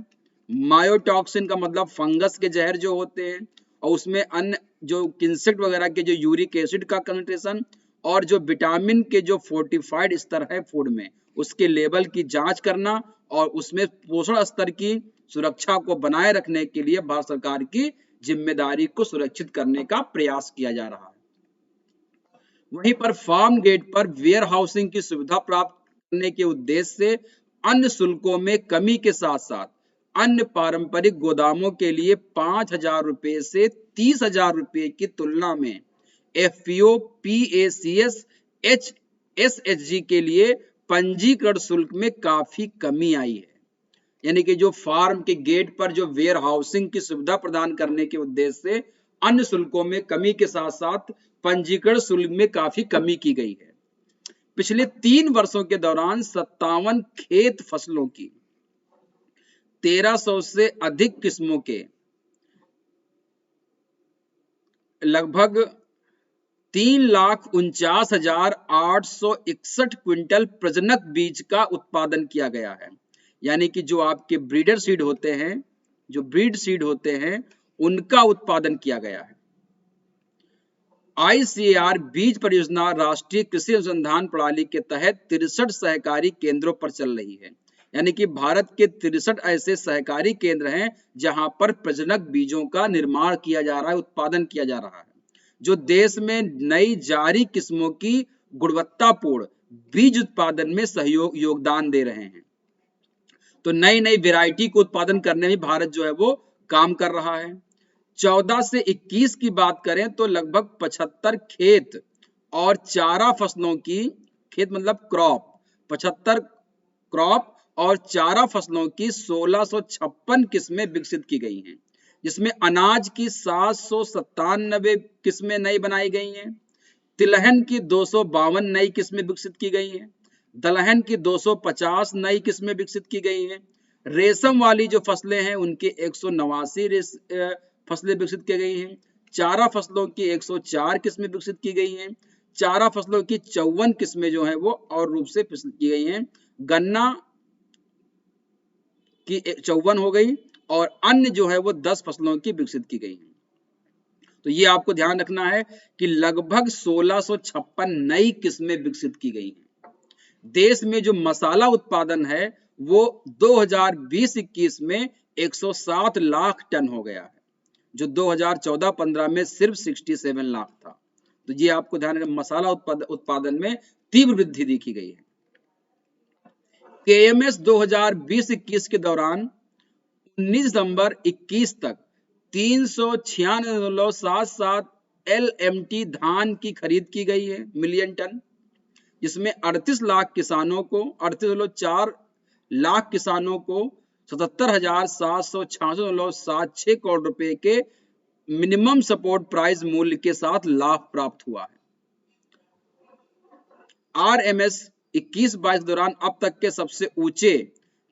मायोटॉक्सिन का मतलब फंगस के जहर जो होते हैं, और उसमें अन्य जो इंसेक्ट वगैरह के जो यूरिक एसिड का कंसंट्रेशन और जो विटामिन के जो फोर्टिफाइड स्तर है फूड में, उसके लेवल की जांच करना और उसमें पोषण स्तर की सुरक्षा को बनाए रखने के लिए भारत सरकार की जिम्मेदारी को सुरक्षित करने का प्रयास किया जा रहा है। वहीं पर फार्म गेट पर वेयर हाउसिंग की सुविधा प्राप्त करने के उद्देश्य से अन्य शुल्कों में कमी के साथ साथ अन्य पारंपरिक गोदामों के लिए 5,000 रुपए से 30,000 रुपए की तुलना में एफपीओ, पीएसीएस, एचएसएचजी के लिए पंजीकरण शुल्क में काफी कमी आई है। यानी कि जो फार्म के गेट पर जो वेयर हाउसिंग की सुविधा प्रदान करने के उद्देश्य से अन्य शुल्कों में कमी के साथ साथ पंजीकरण शुल्क में काफी कमी की गई है। पिछले 3 वर्षों के दौरान 57 खेत फसलों की 1300 से अधिक किस्मों के लगभग 3,49,861 क्विंटल प्रजनक बीज का उत्पादन किया गया है। यानी कि जो आपके ब्रीडर सीड होते हैं, जो ब्रीड सीड होते हैं, उनका उत्पादन किया गया है। आईसीएआर बीज परियोजना राष्ट्रीय कृषि अनुसंधान प्रणाली के तहत 63 सहकारी केंद्रों पर चल रही है। यानी कि भारत के 63 ऐसे सहकारी केंद्र हैं जहां पर प्रजनक बीजों का निर्माण किया जा रहा है, उत्पादन किया जा रहा है, जो देश में नई जारी किस्मों की गुणवत्तापूर्ण बीज उत्पादन में योगदान दे रहे हैं। तो नई नई वैरायटी को उत्पादन करने में भारत जो है वो काम कर रहा है। 14 से 21 की बात करें तो लगभग 75 खेत और चारा फसलों की, खेत मतलब क्रॉप, 75 क्रॉप और चारा फसलों की 1656 किस्में विकसित की गई हैं, जिसमें अनाज की 797 किस्में नई बनाई गई हैं, तिलहन की 252 नई किस्में विकसित की गई हैं, दलहन की 250 नई किस्में विकसित की गई हैं, रेशम वाली जो फसलें हैं उनकी 189 फसलें विकसित की गई हैं, चारा फसलों की 104 किस्में विकसित की गई हैं, चारा फसलों की 54 किस्में जो हैं वो और रूप से विकसित की गई हैं, गन्ना की 54 हो गई और अन्य जो है वो 10 फसलों की विकसित की गई हैं। तो ये आपको ध्यान रखना है कि लगभग 1656 नई किस्में विकसित की गई हैं। देश में जो मसाला उत्पादन है वो 2020-21 में 107 लाख टन हो गया है, जो 2014-15 में सिर्फ 67 लाख था। तो ये आपको ध्यान रखना, मसाला उत्पादन में तीव्र वृद्धि देखी गई है। केएमएस 2020-21 के दौरान 19 दिसंबर 21 तक 396.77 LMT धान की खरीद की गई है, मिलियन टन, जिसमें 38.4 लाख किसानों को 77,766.76 करोड़ रुपए के मिनिमम सपोर्ट प्राइस मूल्य के साथ लाभ प्राप्त हुआ है। RMS 21-22 दौरान अब तक के सबसे ऊंचे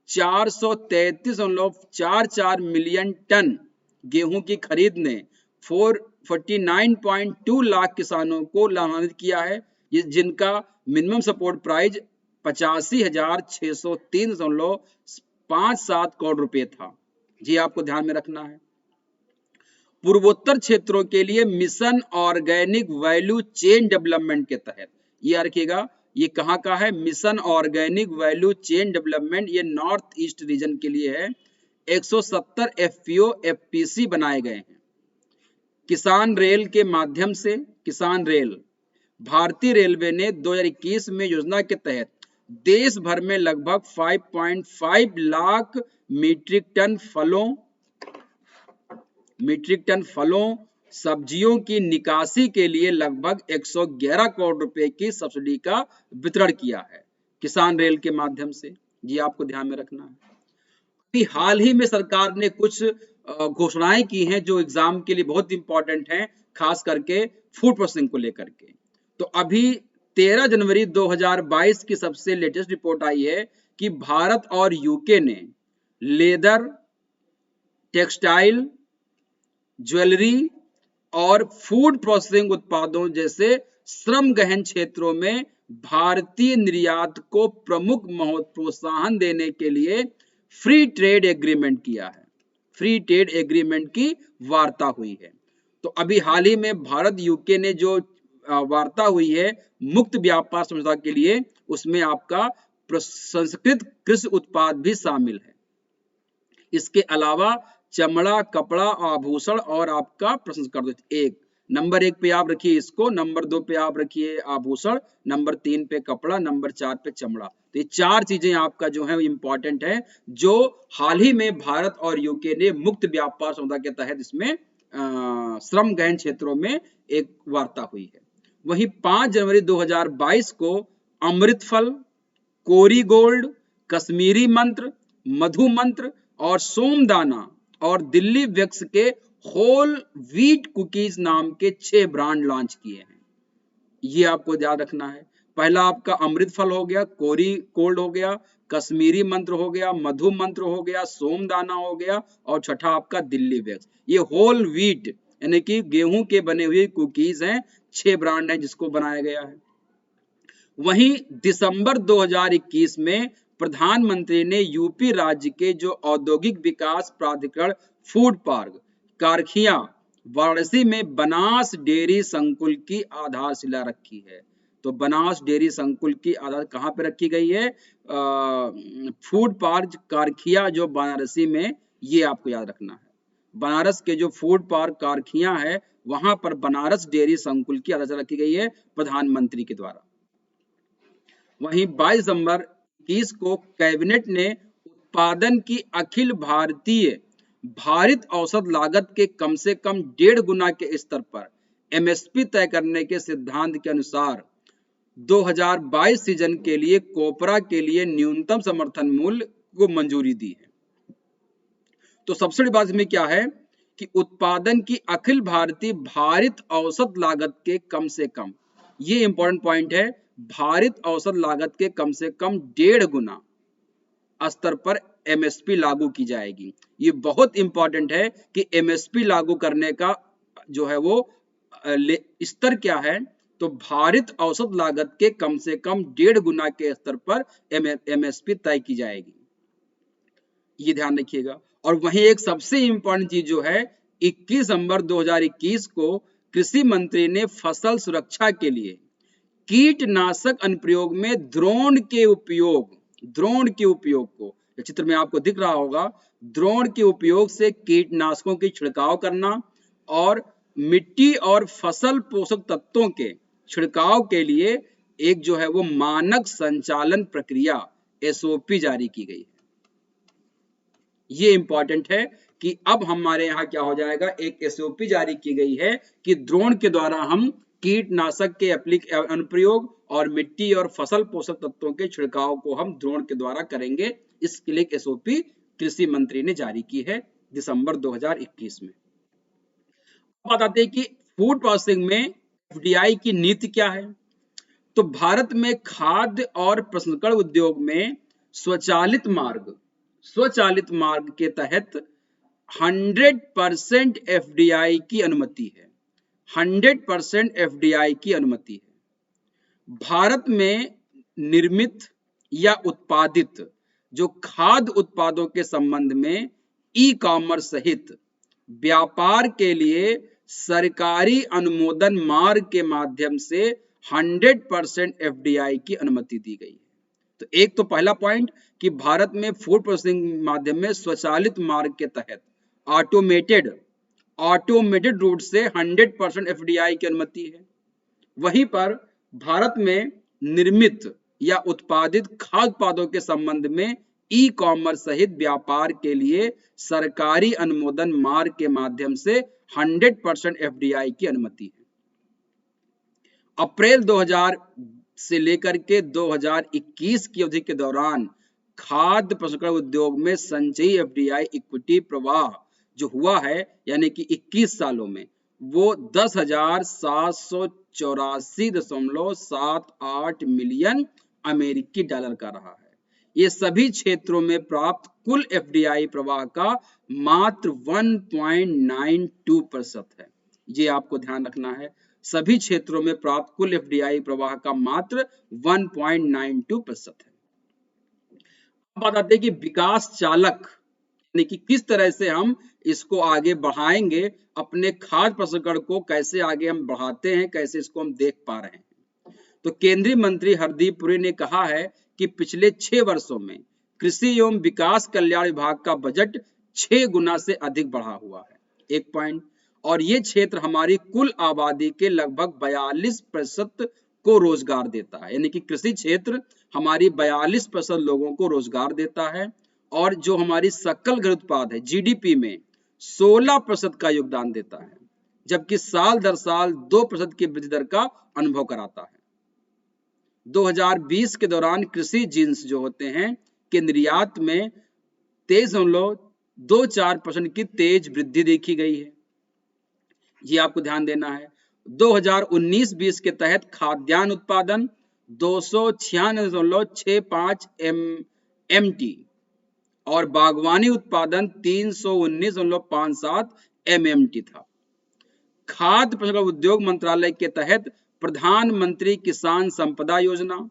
433.44 मिलियन टन गेहूं की खरीद ने 449.2 लाख किसानों को लाभान्वित किया है, जिनका मिनिमम सपोर्ट प्राइस 85,603.57 करोड़ रुपए था। जी आपको ध्यान में रखना है। पूर्वोत्तर क्षेत्रों के लिए mission organic value chain development के तहत, ये रखिएगा, ये कहाँ का है, mission organic value chain development, ये नॉर्थ ईस्ट रीजन के लिए है। 170 एफपीओ एफपीसी बनाए गए हैं। किसान रेल के माध्यम से, किसान रेल, भारतीय रेलवे ने 2021 में योजना के तहत देश भर में लगभग 5.5 लाख मीट्रिक टन फलों सब्जियों की निकासी के लिए लगभग 111 करोड़ रुपए की सब्सिडी का वितरण किया है किसान रेल के माध्यम से। ये आपको ध्यान में रखना है। अभी हाल ही में सरकार ने कुछ घोषणाएं की हैं जो एग्जाम के लिए बहुत इंपॉर्टेंट हैं, खास करके फूड प्रोसेसिंग को लेकर के। तो अभी 13 जनवरी 2022 की सबसे लेटेस्ट रिपोर्ट आई है कि भारत और यूके ने लेदर, टेक्सटाइल, ज्वेलरी और फूड प्रोसेसिंग उत्पादों जैसे श्रम गहन क्षेत्रों में भारतीय निर्यात को प्रमुख प्रोत्साहन देने के लिए फ्री ट्रेड एग्रीमेंट किया है। फ्री ट्रेड एग्रीमेंट की वार्ता हुई है। तो अभी हाल ही में भारत यूके ने जो वार्ता हुई है मुक्त व्यापार समझौता के लिए, उसमें आपका प्रसंस्कृत कृषि उत्पाद भी शामिल है। इसके अलावा चमड़ा, कपड़ा, आभूषण और आपका प्रसंस्कृत, एक नंबर 1 पे आप रखिए इसको, नंबर 2 पे आप रखिए आभूषण, नंबर 3 पे कपड़ा, नंबर 4 पे चमड़ा। तो ये 4 चीजें आपका जो है इम्पोर्टेंट है, जो हाल ही में भारत और यूके ने मुक्त व्यापार समझौता के तहत इसमें श्रम गहन क्षेत्रों में एक वार्ता हुई है। वहीं 5 जनवरी 2022 को अमृत फल, कोरी गोल्ड, कश्मीरी मंत्र, मधु मंत्र और सोमदाना और दिल्ली वैक्स के होल व्हीट कुकीज नाम के 6 ब्रांड लॉन्च किए हैं। ये आपको याद रखना है। पहला आपका अमृत फल हो गया, कोरी गोल्ड हो गया, कश्मीरी मंत्र हो गया, मधु मंत्र हो गया, सोमदाना हो गया और छठा आपका दिल्ली वैक्स। ये होल व्हीट यानी कि गेहूं के बने हुए कुकीज हैं, 6 ब्रांड हैं जिसको बनाया गया है। वहीं दिसंबर 2021 में प्रधानमंत्री ने यूपी राज्य के जो औद्योगिक विकास प्राधिकरण फूड पार्क कारखिया वाराणसी में बनास डेयरी संकुल की आधारशिला रखी है। तो बनास डेयरी संकुल की आधार कहाँ पे रखी गई है? फूड पार्क कारखिया जो वाराणसी में, ये आपको याद रखना है। बनारस के जो फूड पार्क कारखिया है वहां पर बनारस डेयरी संकुल की आधारशिला रखी गई है प्रधानमंत्री के द्वारा। वहीं 22 दिसंबर 21 को कैबिनेट ने उत्पादन की अखिल भारतीय भारित औसत लागत के कम से कम 1.5 गुना के स्तर पर एमएसपी तय करने के सिद्धांत के अनुसार 2022 सीजन के लिए कोपरा के लिए न्यूनतम समर्थन मूल्य को मंजूरी दी है। तो सबसे बड़ी बात इसमें क्या है कि उत्पादन की अखिल भारतीय भारित औसत लागत के कम से कम, ये इंपॉर्टेंट पॉइंट है, भारित औसत लागत के कम से कम 1.5 गुना स्तर पर एमएसपी लागू की जाएगी। ये बहुत इंपॉर्टेंट है कि एमएसपी लागू करने का जो है वो स्तर क्या है, तो भारित औसत लागत के कम से कम 1.5 गुना के स्तर पर एमएसपी तय की जाएगी, ये ध्यान रखिएगा। और वहीं एक सबसे इंपॉर्टेंट चीज जो है, 21 दिसंबर 2021 को कृषि मंत्री ने फसल सुरक्षा के लिए कीटनाशक अनुप्रयोग में ड्रोन के उपयोग को, चित्र में आपको दिख रहा होगा, ड्रोन के उपयोग से कीटनाशकों की छिड़काव करना और मिट्टी और फसल पोषक तत्वों के छिड़काव के लिए एक जो है वो मानक संचालन प्रक्रिया एसओपी जारी की गई है। ये इंपॉर्टेंट है कि अब हमारे यहाँ क्या हो जाएगा, एक एसओपी जारी की गई है कि ड्रोन के द्वारा हम कीटनाशक के अनुप्रयोग और मिट्टी और फसल पोषक तत्वों के छिड़काव को हम ड्रोन के द्वारा करेंगे। इसके लिए एसओपी कृषि मंत्री ने जारी की है दिसंबर 2021 में। बताते हैं कि फूड प्रोसेसिंग में एफडीआई की नीति क्या है। तो भारत में खाद्य और प्रसंस्करण उद्योग में स्वचालित मार्ग के तहत 100% एफडीआई की अनुमति है। 100% एफडीआई की अनुमति है। भारत में निर्मित या उत्पादित जो खाद्य उत्पादों के संबंध में ई कॉमर्स सहित व्यापार के लिए सरकारी अनुमोदन मार्ग के माध्यम से 100% एफडीआई की अनुमति दी गई है। तो एक तो पहला पॉइंट कि भारत में फूड प्रोसेसिंग माध्यम में स्वचालित मार्ग के तहत ऑटोमेटेड रूट से 100% एफडीआई की अनुमति है। वहीं पर भारत में निर्मित या उत्पादित खाद्य उत्पादों के संबंध में ई कॉमर्स सहित व्यापार के लिए सरकारी अनुमोदन मार्ग के माध्यम से 100% एफडीआई की अनुमति है। अप्रैल 2000 से लेकर के 2021 की अवधि के दौरान खाद्य प्रसंस्करण उद्योग में संचयी एफडीआई इक्विटी प्रवाह जो हुआ है, यानी कि 21 सालों में, वो 10,784.78 मिलियन अमेरिकी डॉलर का रहा है। ये सभी क्षेत्रों में प्राप्त कुल एफडीआई प्रवाह का मात्र 1.92% है। ये आपको ध्यान रखना है, सभी क्षेत्रों में प्राप्त कुल एफडीआई प्रवाह का मात्र 1.92% है। अब बताते हैं कि विकास चालक यानी कि किस तरह से हम इसको आगे बढ़ाएंगे, अपने खाद्य प्रसंस्करण को कैसे आगे हम बढ़ाते हैं, कैसे इसको हम देख पा रहे हैं। तो केंद्रीय मंत्री हरदीप पुरी ने कहा है कि पिछले 6 वर्षों में कृषि एवं विकास कल्याण विभाग का बजट 6 गुना से अधिक बढ़ा हुआ है। एक पॉइंट, और ये क्षेत्र हमारी कुल आबादी के लगभग 42% को रोजगार देता है। यानी कि कृषि क्षेत्र हमारी 42% लोगों को रोजगार देता है, और जो हमारी सकल घरेलू उत्पाद है जीडीपी में 16% का योगदान देता है, जबकि साल दर साल 2% की वृद्धि दर का अनुभव कराता है। 2020 के दौरान कृषि जिन्स जो होते हैं के निर्यात में 23.24% की तेज वृद्धि देखी गई है। ये आपको ध्यान देना है। 2019-20 के तहत खाद्यान्न उत्पादन 296.65 MT और बागवानी उत्पादन 319.57 MMT था। खाद्य प्रसंस्करण उद्योग मंत्रालय के तहत प्रधानमंत्री किसान संपदा योजना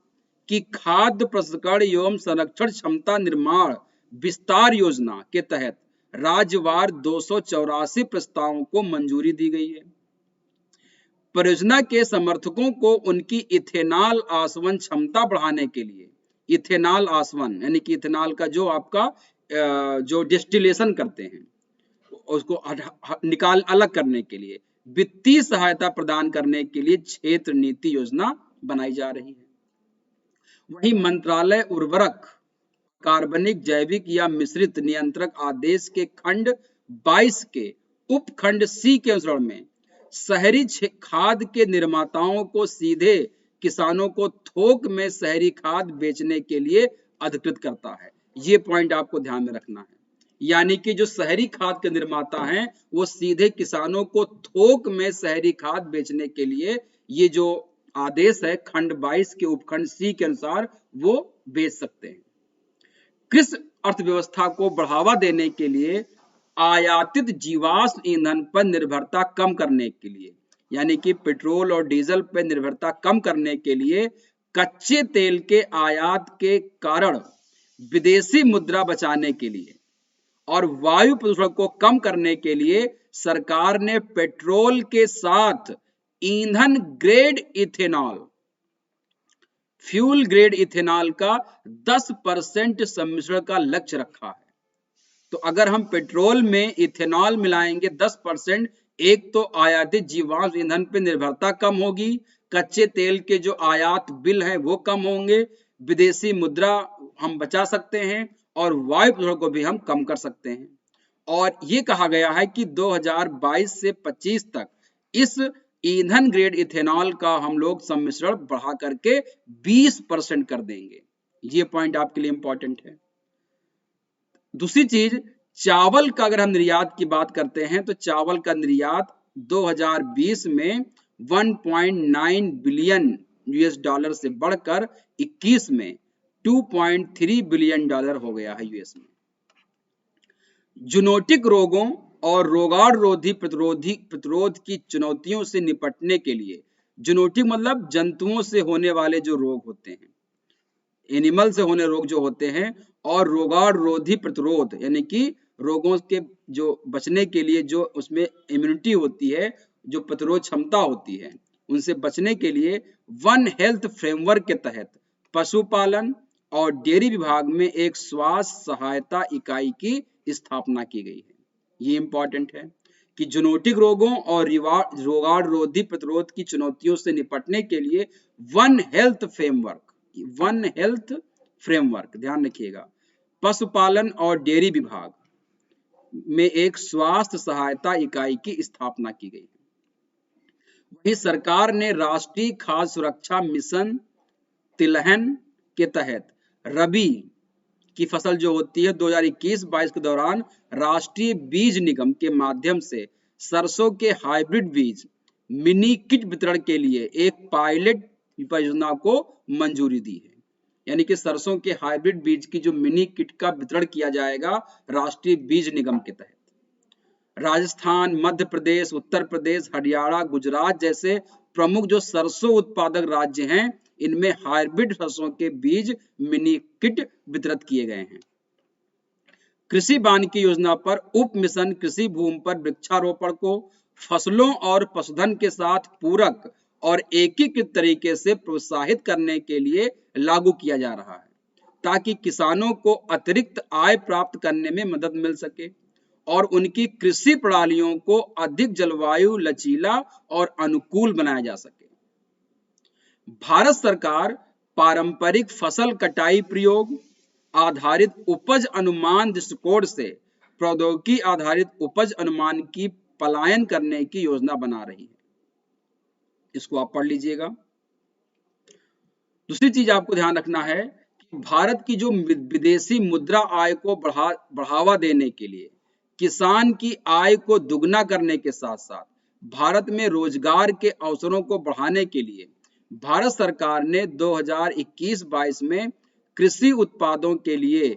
की खाद्य प्रसंस्करण एवं संरक्षण क्षमता निर्माण विस्तार योजना के तहत राज्यवार 284 प्रस्तावों को मंजूरी दी गई है। परियोजना के समर्थकों को उनकी इथेनॉल आसवन क्षमता बढ़ाने के लिए, इथेनॉल आसवन यानी कि इथेनॉल का जो आपका जो डिस्टिलेशन करते हैं उसको निकाल अलग करने के लिए वित्तीय सहायता प्रदान करने के लिए क्षेत्र नीति योजना बनाई जा रही है। वहीं मंत्रालय उर्वरक, कार्बनिक, जैविक या मिश्रित नियंत्रक आदेश के खंड 22 के उपखंड सी के अनुसरण में शहरी खाद के निर्माताओं को सीधे किसानों को थोक में शहरी खाद बेचने के लिए अधिकृत करता है। ये पॉइंट आपको ध्यान में रखना है। यानी कि जो शहरी खाद के निर्माता हैं वो सीधे किसानों को थोक में शहरी खाद बेचने के लिए ये जो आदेश है खंड 22 के उपखंड सी के अनुसार वो बेच सकते हैं। कृषि अर्थव्यवस्था को बढ़ावा देने के लिए आयातित जीवाश्म ईंधन पर निर्भरता कम करने के लिए, यानी कि पेट्रोल और डीजल पर निर्भरता कम करने के लिए कच्चे तेल के आयात के कारण विदेशी मुद्रा बचाने के लिए और वायु प्रदूषण को कम करने के लिए सरकार ने पेट्रोल के साथ ईंधन grade ethanol, fuel grade ethanol का 10% सम्मिश्रण का लक्ष्य रखा है। तो अगर हम पेट्रोल में इथेनॉल मिलाएंगे 10%, एक तो आयातित जीवाश्म ईंधन पर निर्भरता कम होगी, कच्चे तेल के जो आयात बिल हैं वो कम होंगे, विदेशी मुद्रा हम बचा सकते हैं और वायु प्रदूषण को भी हम कम कर सकते हैं। और ये कहा गया है कि 2022 से 25 तक इस ईंधन ग्रेड इथेनॉल का हम लोग सम्मिश्रण बढ़ा करके 20% कर देंगे। ये पॉइंट आपके लिए इंपॉर्टेंट है। दूसरी चीज, चावल का अगर हम निर्यात की बात करते हैं तो चावल का निर्यात 2020 में 1.9 बिलियन यूएस डॉलर से बढ़कर 21 में 2.3 बिलियन डॉलर हो गया है यूएस में। जूनोटिक रोगों और रोगाण रोधी प्रतिरोध की चुनौतियों से निपटने के लिए, जूनोटिक मतलब जंतुओं से होने वाले जो रोग होते हैं, एनिमल से होने रोग जो होते हैं, और रोगाण रोधी प्रतिरोध यानी कि रोगों के जो बचने के लिए जो उसमें इम्यूनिटी होती है, जो प्रतिरोध क्षमता होती है, उनसे बचने के लिए वन हेल्थ फ्रेमवर्क के तहत पशुपालन और डेयरी विभाग में एक स्वास्थ्य सहायता इकाई की स्थापना की गई है। ये इंपॉर्टेंट है कि जूनोटिक रोगों और रोगाण रोधी प्रतिरोध की चुनौतियों से निपटने के लिए वन हेल्थ फ्रेमवर्क ध्यान रखिएगा, पशुपालन और डेयरी विभाग में एक स्वास्थ्य सहायता इकाई की स्थापना की गई है। वहीं सरकार ने राष्ट्रीय खाद्य सुरक्षा मिशन तिलहन के तहत रबी की फसल जो होती है 2021-22 के दौरान राष्ट्रीय बीज निगम के माध्यम से सरसों के हाइब्रिड बीज मिनी किट वितरण के लिए एक पायलट परियोजना को मंजूरी दी है। यानी कि सरसों के हाइब्रिड बीज की जो मिनी किट का वितरण किया जाएगा राष्ट्रीय बीज निगम के तहत। राजस्थान, मध्य प्रदेश, उत्तर प्रदेश, हरियाणा, गुजरात जैसे प्रमुख जो सरसों उत्पादक राज्य हैं, इनमें हाइब्रिड सरसों के बीज मिनी किट वितरित किए गए हैं। कृषि वानिकी योजना पर उप मिशन कृषि भूमि पर वृक्षारोपण को फसलों और पशुधन के साथ पूरक और एकीकृत तरीके से प्रोत्साहित करने के लिए लागू किया जा रहा है, ताकि किसानों को अतिरिक्त आय प्राप्त करने में मदद मिल सके और उनकी कृषि प्रणालियों को अधिक जलवायु लचीला और अनुकूल बनाया जा सके। भारत सरकार पारंपरिक फसल कटाई प्रयोग आधारित उपज अनुमान दृष्टिकोण से प्रौद्योगिकी आधारित उपज अनुमान की पलायन करने की योजना बना रही है। इसको आप पढ़ लीजिएगा। दूसरी चीज आपको ध्यान रखना है कि भारत की जो विदेशी मुद्रा आय को बढ़ावा देने के लिए किसान की आय को दुगना करने के साथ साथ भारत में रोजगार के अवसरों को बढ़ाने के लिए भारत सरकार ने 2021-22 में कृषि उत्पादों के लिए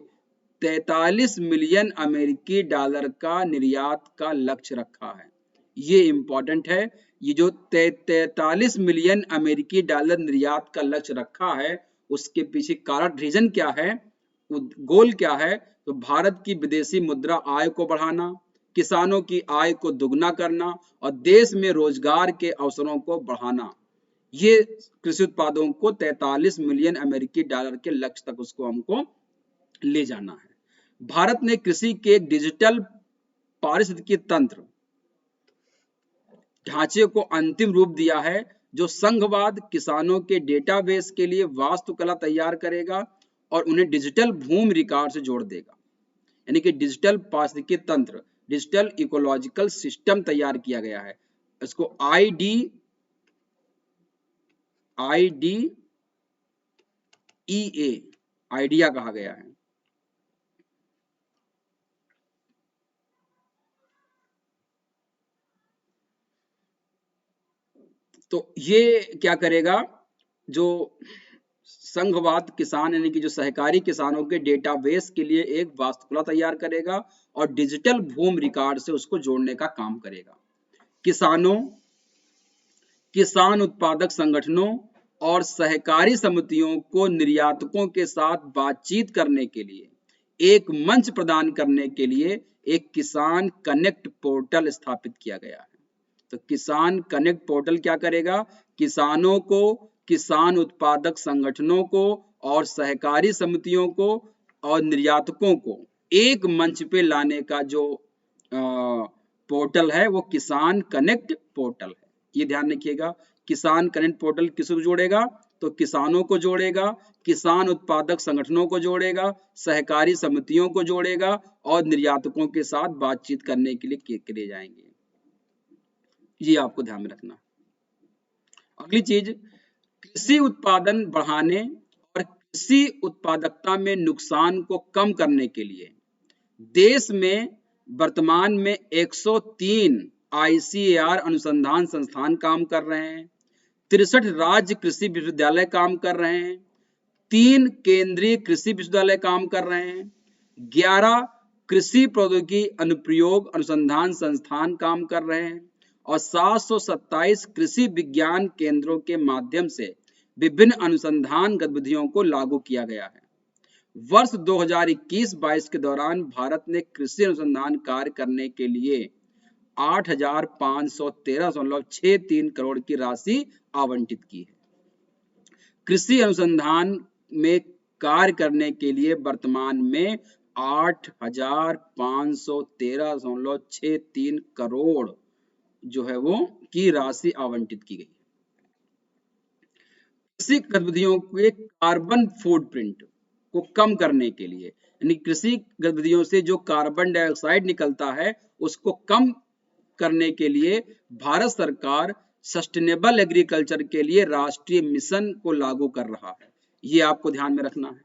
43 मिलियन अमेरिकी डॉलर का निर्यात का लक्ष्य रखा है। ये इंपॉर्टेंट है। ये जो 43 मिलियन अमेरिकी डॉलर निर्यात का लक्ष्य रखा है, उसके पीछे कारण रीजन क्या है, गोल क्या है? तो भारत की विदेशी मुद्रा आय को बढ़ाना, किसानों की आय को दुगना करना और देश में रोजगार के अवसरों को बढ़ाना। ये कृषि उत्पादों को 43 मिलियन अमेरिकी डॉलर के लक्ष्य तक उसको हमको ले जाना है। भारत ने कृषि के डिजिटल पारिस्थितिकी तंत्र ढांचे को अंतिम रूप दिया है, जो संघवाद किसानों के डेटाबेस के लिए वास्तुकला तैयार करेगा और उन्हें डिजिटल भूमि रिकॉर्ड से जोड़ देगा। यानी कि डिजिटल पारिस्थितिकी तंत्र, डिजिटल इकोलॉजिकल सिस्टम तैयार किया गया है। इसको IDEA आइडिया कहा गया है। तो ये क्या करेगा, जो संघवाद किसान यानी कि जो सहकारी किसानों के डेटाबेस के लिए एक वास्तुकला तैयार करेगा और डिजिटल भूमि रिकॉर्ड से उसको जोड़ने का काम करेगा। किसान उत्पादक संगठनों और सहकारी समितियों को निर्यातकों के साथ बातचीत करने के लिए एक मंच प्रदान करने के लिए एक किसान कनेक्ट पोर्टल स्थापित किया गया है। तो किसान कनेक्ट पोर्टल क्या करेगा? किसानों को, किसान उत्पादक संगठनों को और सहकारी समितियों को और निर्यातकों को एक मंच पे लाने का जो पोर्टल है वो किसान कनेक्ट पोर्टल है। ये ध्यान रखिएगा। किसान कनेक्ट पोर्टल किसको जोड़ेगा? तो किसानों को जोड़ेगा, किसान उत्पादक संगठनों को जोड़ेगा, सहकारी समितियों को जोड़ेगा और निर्यातकों के साथ बातचीत करने के लिए जाएंगे। ये आपको ध्यान में रखना। अगली चीज, कृषि उत्पादन बढ़ाने और कृषि उत्पादकता में नुकसान को कम करने के लिए देश में वर्तमान में 103 ICAR अनुसंधान संस्थान काम कर रहे हैं, 63 राज्य कृषि विश्वविद्यालय काम कर रहे हैं, 3 केंद्रीय कृषि विश्वविद्यालय काम कर रहे हैं, 11 कृषि प्रौद्योगिकी अनुप्रयोग अनुसंधान संस्थान काम कर रहे हैं और 727 कृषि विज्ञान केंद्रों के माध्यम से विभिन्न अनुसंधान गतिविधियों को लागू किया गया है। वर्ष 2021-22 के दौरान भारत ने कृषि अनुसंधान कार्य करने के लिए 8,513.63 करोड़ की राशि आवंटित की है। कृषि अनुसंधान में कार्य करने के लिए वर्तमान में 8,513.63 करोड़ जो है वो की राशि आवंटित की गई। कृषि गतिविधियों के कार्बन फुटप्रिंट को कम करने के लिए, यानी कृषि गतिविधियों से जो कार्बन डाइऑक्साइड निकलता है उसको कम करने के लिए भारत सरकार सस्टेनेबल एग्रीकल्चर के लिए राष्ट्रीय मिशन को लागू कर रहा है। ये आपको ध्यान में रखना है।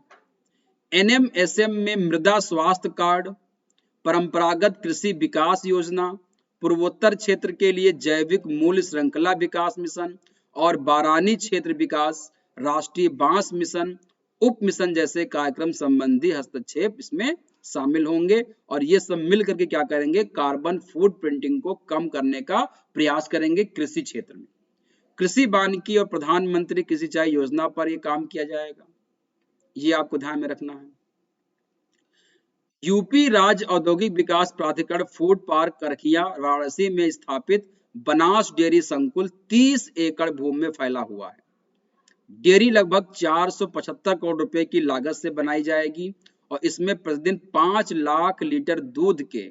NMSM में मृदा स्वास्थ्य कार्ड, परंपरागत कृषि विकास योजना, पूर्वोत्तर क्षेत्र के लिए जैविक मूल्य श्रृंखला विकास मिशन और बारानी क्षेत्र विकास, राष्ट्रीय बांस मिशन, उप मिशन जैसे कार्यक्रम संबंधी हस्तक्षेप इसमें शामिल होंगे और ये सब मिल करके क्या करेंगे? कार्बन फुटप्रिंटिंग को कम करने का प्रयास करेंगे कृषि क्षेत्र में। कृषि वानिकी और प्रधानमंत्री कृषि सिंचाई योजना पर यह काम किया जाएगा। ये आपको ध्यान में रखना है। यूपी राज्य औद्योगिक विकास प्राधिकरण फूड पार्क करखिया वाराणसी में स्थापित बनास डेयरी संकुल 30 एकड़ भूमि में फैला हुआ है। डेयरी लगभग 475 करोड़ रुपए की लागत से बनाई जाएगी और इसमें प्रतिदिन 5 लाख लीटर दूध के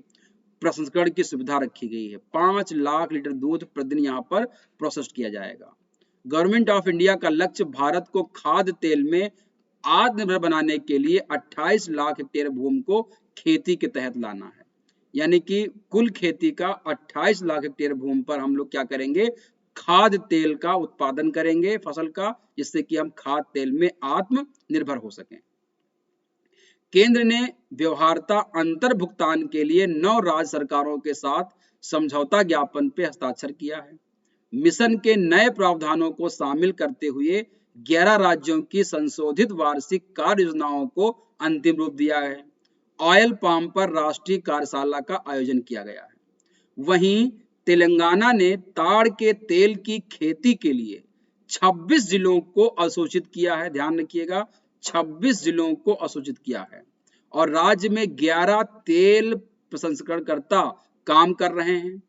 प्रसंस्करण की सुविधा रखी गई है। 5 लाख लीटर दूध प्रतिदिन यहाँ पर प्रोसेस किया जाएगा। गवर्नमेंट ऑफ इंडिया का लक्ष्य भारत को खाद्य तेल में आत्मनिर्भर बनाने के लिए 28 लाख हेक्टेयर भूमि को खेती के तहत लाना है। यानी कि कुल खेती का 28 लाख हेक्टेयर भूमि पर हम लोग क्या करेंगे, खाद्य तेल का उत्पादन करेंगे फसल का, जिससे कि हम खाद्य तेल में आत्मनिर्भर हो सकें। केंद्र ने व्यवहार्यता अंतर भुगतान के लिए 9 राज्य सरकारों के साथ समझौता ज्ञापन पे हस्ताक्षर किया है। मिशन के नए प्रावधानों को शामिल करते हुए 11 राज्यों की संशोधित वार्षिक कार्य योजनाओं को अंतिम रूप दिया है। ऑयल पाम पर राष्ट्रीय कार्यशाला का आयोजन किया गया है। वहीं तेलंगाना ने ताड़ के तेल की खेती के लिए 26 जिलों को असूचित किया है। ध्यान रखिएगा, 26 जिलों को असूचित किया है और राज्य में 11 तेल प्रसंस्करणकर्ता काम कर रहे हैं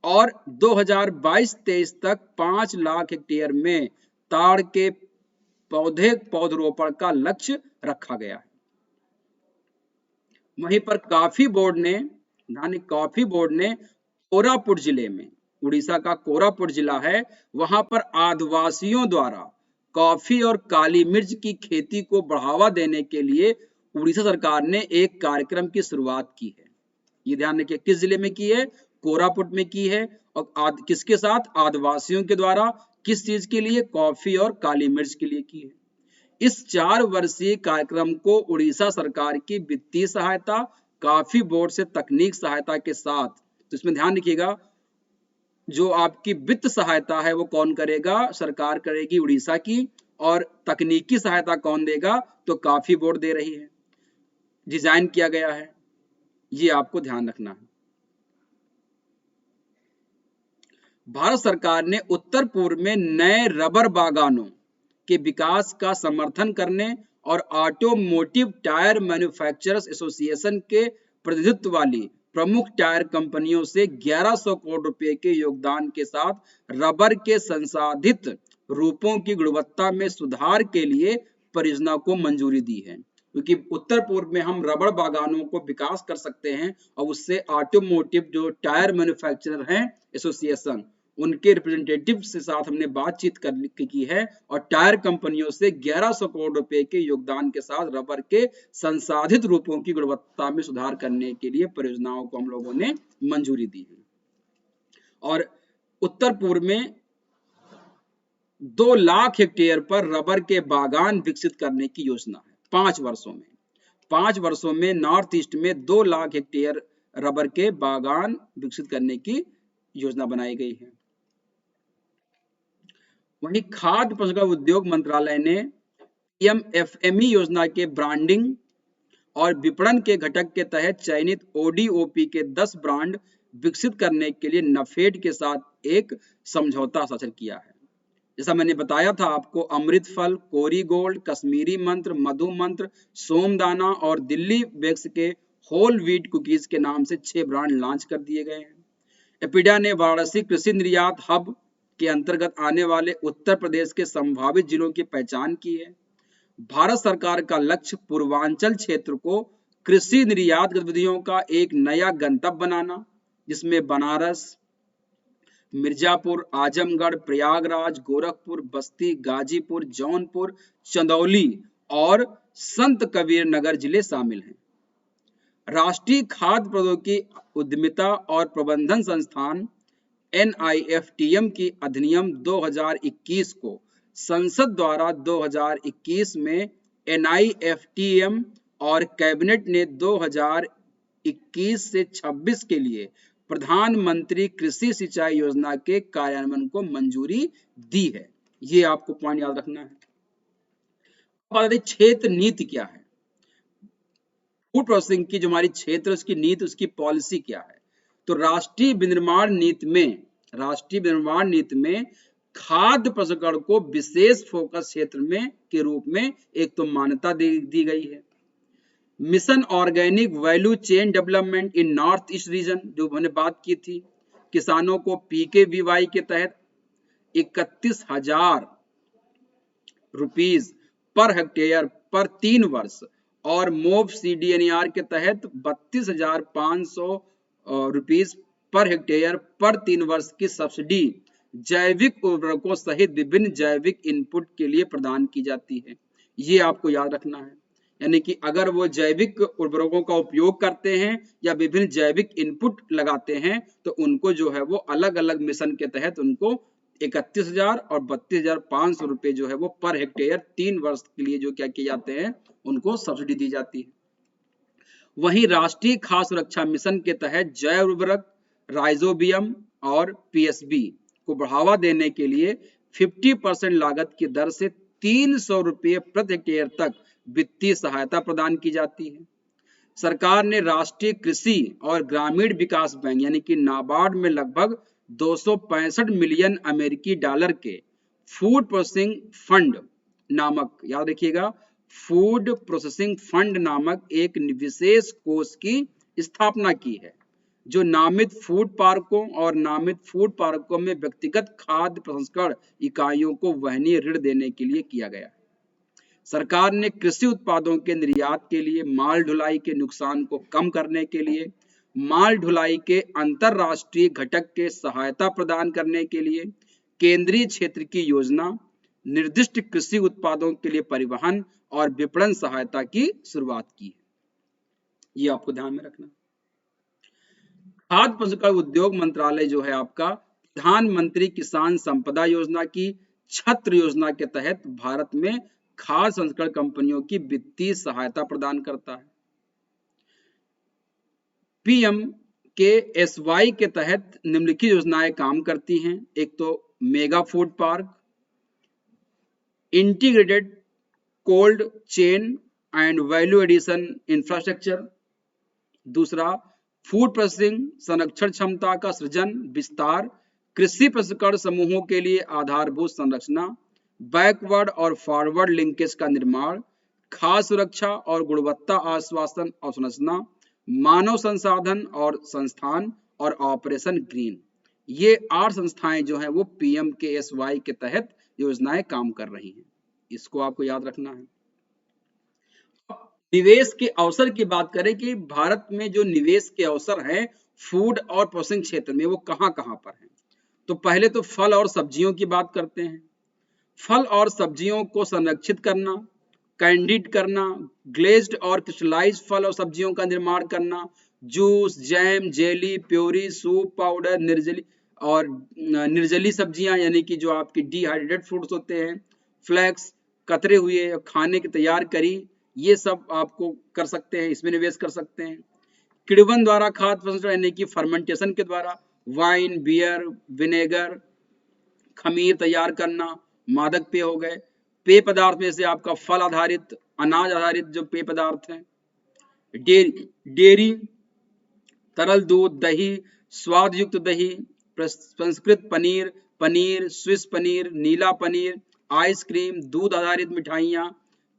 और 2022-23 तक 5 लाख हेक्टेयर में ताड़ के पौधरोपण का लक्ष्य रखा गया है। वहीं पर कॉफी बोर्ड ने कोरापुट जिले में, उड़ीसा का कोरापुट जिला है, वहां पर आदिवासियों द्वारा कॉफी और काली मिर्च की खेती को बढ़ावा देने के लिए उड़ीसा सरकार ने एक कार्यक्रम की शुरुआत की है। ये ध्यान रखिए, किस जिले में की है, कोरापुट में की है और किसके साथ, आदिवासियों के द्वारा। किस चीज के लिए, कॉफी और काली मिर्च के लिए की है। इस 4 वर्षीय कार्यक्रम को उड़ीसा सरकार की वित्तीय सहायता, कॉफी बोर्ड से तकनीक सहायता के साथ, तो इसमें ध्यान रखिएगा जो आपकी वित्त सहायता है वो कौन करेगा, सरकार करेगी उड़ीसा की, और तकनीकी सहायता कौन देगा, तो कॉफी बोर्ड दे रही है। डिजाइन किया गया है, ये आपको ध्यान रखना है। भारत सरकार ने उत्तर पूर्व में नए रबर बागानों के विकास का समर्थन करने और ऑटोमोटिव टायर मैन्युफैक्चरर्स एसोसिएशन के प्रतिनिधित्व वाली प्रमुख टायर कंपनियों से 1100 करोड़ रुपए के योगदान के साथ रबर के संसाधित रूपों की गुणवत्ता में सुधार के लिए परियोजना को मंजूरी दी है। क्योंकि उत्तर पूर्व में हम रबर बागानों को विकास कर सकते हैं और उससे ऑटोमोटिव जो टायर मैन्युफैक्चरर हैं एसोसिएशन, उनके रिप्रेजेंटेटिव के साथ हमने बातचीत की है और टायर कंपनियों से 1100 करोड़ रुपए के योगदान के साथ रबर के संसाधित रूपों की गुणवत्ता में सुधार करने के लिए परियोजनाओं को हम लोगों ने मंजूरी दी है। और उत्तर पूर्व में 2 लाख हेक्टेयर पर रबर के बागान विकसित करने की योजना है। 5 वर्षों में नॉर्थ ईस्ट में 2 लाख हेक्टेयर रबर के बागान विकसित करने की योजना बनाई गई है। वहीं खाद्य प्रसंस्करण उद्योग मंत्रालय ने पीएमएफएमई योजना के ब्रांडिंग और विपणन के घटक के तहत चयनित ओडीओपी के 10 ब्रांड विकसित करने के लिए नफेड के साथ एक समझौता हस्ताक्षर किया है। जैसा मैंने बताया था आपको, अमृत फल, कोरी गोल्ड, कश्मीरी मंत्र, मधु मंत्र, सोमदाना और दिल्ली बेक्स के होल व्हीट कुकीज के नाम से 6 ब्रांड लॉन्च कर दिए गए हैं। एपिडा ने वाराणसी कृषि निर्यात हब के अंतर्गत आने वाले उत्तर प्रदेश के संभावित जिलों की पहचान की है। भारत सरकार का लक्ष्य पूर्वांचल क्षेत्र को कृषि निर्यात गतिविधियों का एक नया गंतव्य बनाना, जिसमें बनारस, मिर्जापुर, आजमगढ़, प्रयागराज, गोरखपुर, बस्ती, गाजीपुर, जौनपुर, चंदौली और संत कबीर नगर जिले शामिल हैं। राष्ट्रीय खाद्य प्रौद्योगिकी उद्यमिता और प्रबंधन संस्थान NIFTM की अधिनियम 2021 को संसद द्वारा 2021 में NIFTM और कैबिनेट ने 2021 से 26 के लिए प्रधानमंत्री कृषि सिंचाई योजना के कार्यान्वयन को मंजूरी दी है। ये आपको पॉइंट याद रखना है। अब क्षेत्र नीति क्या है, फूड प्रोसेसिंग की जो हमारी क्षेत्र उसकी नीति, उसकी पॉलिसी क्या है। तो राष्ट्रीय विनिर्माण नीति में खाद्य प्रसंस्करण को विशेष फोकस क्षेत्र में के रूप में एक तो मान्यता दी गई है। Mission organic value chain development in north east region, जो मैंने बात की थी, किसानों को PKVY के तहत 31,000 रुपीज पर हेक्टेयर पर 3 वर्ष और मोब CDNR के तहत 32,500 रुपीज पर हेक्टेयर पर 3 वर्ष की सब्सिडी जैविक उर्वरकों सहित विभिन्न जैविक इनपुट के लिए प्रदान की जाती है। ये आपको याद रखना है, यानी कि अगर वो जैविक उर्वरकों का उपयोग करते हैं या विभिन्न जैविक इनपुट लगाते हैं तो उनको जो है वो अलग अलग मिशन के तहत उनको 31,000 और 32,500 रुपए जो है वो पर हेक्टेयर 3 वर्ष के लिए जो क्या किए जाते हैं उनको सब्सिडी दी जाती है। वहीं राष्ट्रीय खाद्य सुरक्षा मिशन के तहत जैव उर्वरक, राइजोबियम और PSB को बढ़ावा देने के लिए 50% लागत की दर से 300 रुपये प्रति हेक्टेयर तक वित्तीय सहायता प्रदान की जाती है। सरकार ने राष्ट्रीय कृषि और ग्रामीण विकास बैंक यानी कि नाबार्ड में लगभग 265 मिलियन अमेरिकी डॉलर के फूड प्रोसेसिंग फंड नामक, याद रखिएगा, फूड प्रोसेसिंग फंड नामक एक विशेष कोष की स्थापना की है, जो नामित फूड पार्कों और नामित फूड पार्कों में व्यक्तिगत खाद्य प्रसंस्करण इकाइयों को वहनीय ऋण देने के लिए किया गया है। सरकार ने कृषि उत्पादों के निर्यात के लिए माल ढुलाई के नुकसान को कम करने के लिए माल ढुलाई के अंतरराष्ट्रीय घटक के सहायता प्रदान करने के लिए केंद्रीय क्षेत्र की योजना, निर्दिष्ट कृषि उत्पादों के लिए परिवहन और विपणन सहायता की शुरुआत की है। ये आपको ध्यान में रखना। खाद्य प्रसंस्करण उद्योग मंत्रालय जो है आपका प्रधानमंत्री किसान संपदा योजना की छत्र योजना के तहत भारत में खाद्य संस्करण कंपनियों की वित्तीय सहायता प्रदान करता है। PMKSY के तहत निम्नलिखित योजनाएं काम करती हैं। एक तो mega food park, integrated cold chain and value addition infrastructure, दूसरा फूड प्रोसेसिंग संरक्षण क्षमता का सृजन विस्तार, कृषि प्रसंस्करण समूहों के लिए आधारभूत संरचना, बैकवर्ड और फॉरवर्ड लिंकेज का निर्माण, खाद्य सुरक्षा और गुणवत्ता आश्वासन अवसंरचना, मानव संसाधन और संस्थान और ऑपरेशन ग्रीन। ये 8 संस्थाएं जो हैं वो PMKSY के तहत योजनाएं काम कर रही हैं। इसको आपको याद रखना है। निवेश के अवसर की बात करें कि भारत में जो निवेश के अवसर हैं फूड और प्रोसेसिंग क्षेत्र में वो कहां पर हैं। तो पहले तो फल और सब्जियों की बात करते हैं। फल और सब्जियों को संरक्षित करना, कैंडिड करना, ग्लेज्ड और क्रिस्टलाइज्ड फल और सब्जियों का निर्माण करना, juice, jam, jelly, puree, soup, powder, निर्जली सब्जियां यानी कि जो आपकी डिहाइड्रेटेड फ्रूट्स होते हैं, फ्लैक्स, कतरे हुए खाने की तैयार करी, ये सब आपको कर सकते हैं, इसमें निवेश कर सकते हैं। किण्वन द्वारा खाद्य प्रसंस्करण यानी कि फर्मेंटेशन के द्वारा वाइन, बियर, विनेगर, खमीर तैयार करना, मादक पेय हो गए। पेय पदार्थ में से आपका फल आधारित, अनाज आधारित जो पेय पदार्थ हैं, डेयरी, तरल दूध, दही, स्वाद युक्त दही, संस्कृत पनीर, पनीर, स्विस पनीर, नीला पनीर, आइसक्रीम, दूध आधारित मिठाइयाँ,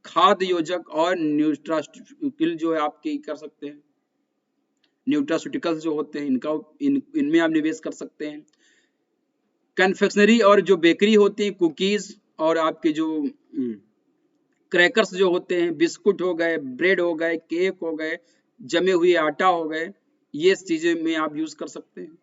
खाद्य योजक और न्यूट्रास्यूटिकल जो है आपके कर सकते हैं, न्यूट्रास्यूटिकल्स जो होते हैं इनमें आप निवेश कर सकते हैं। कन्फेक्शनरी और जो बेकरी होती है, कुकीज और आपके जो क्रैकर्स जो होते हैं, बिस्कुट हो गए, ब्रेड हो गए, केक हो गए, जमे हुए आटा हो गए, ये चीजें में आप यूज कर सकते हैं।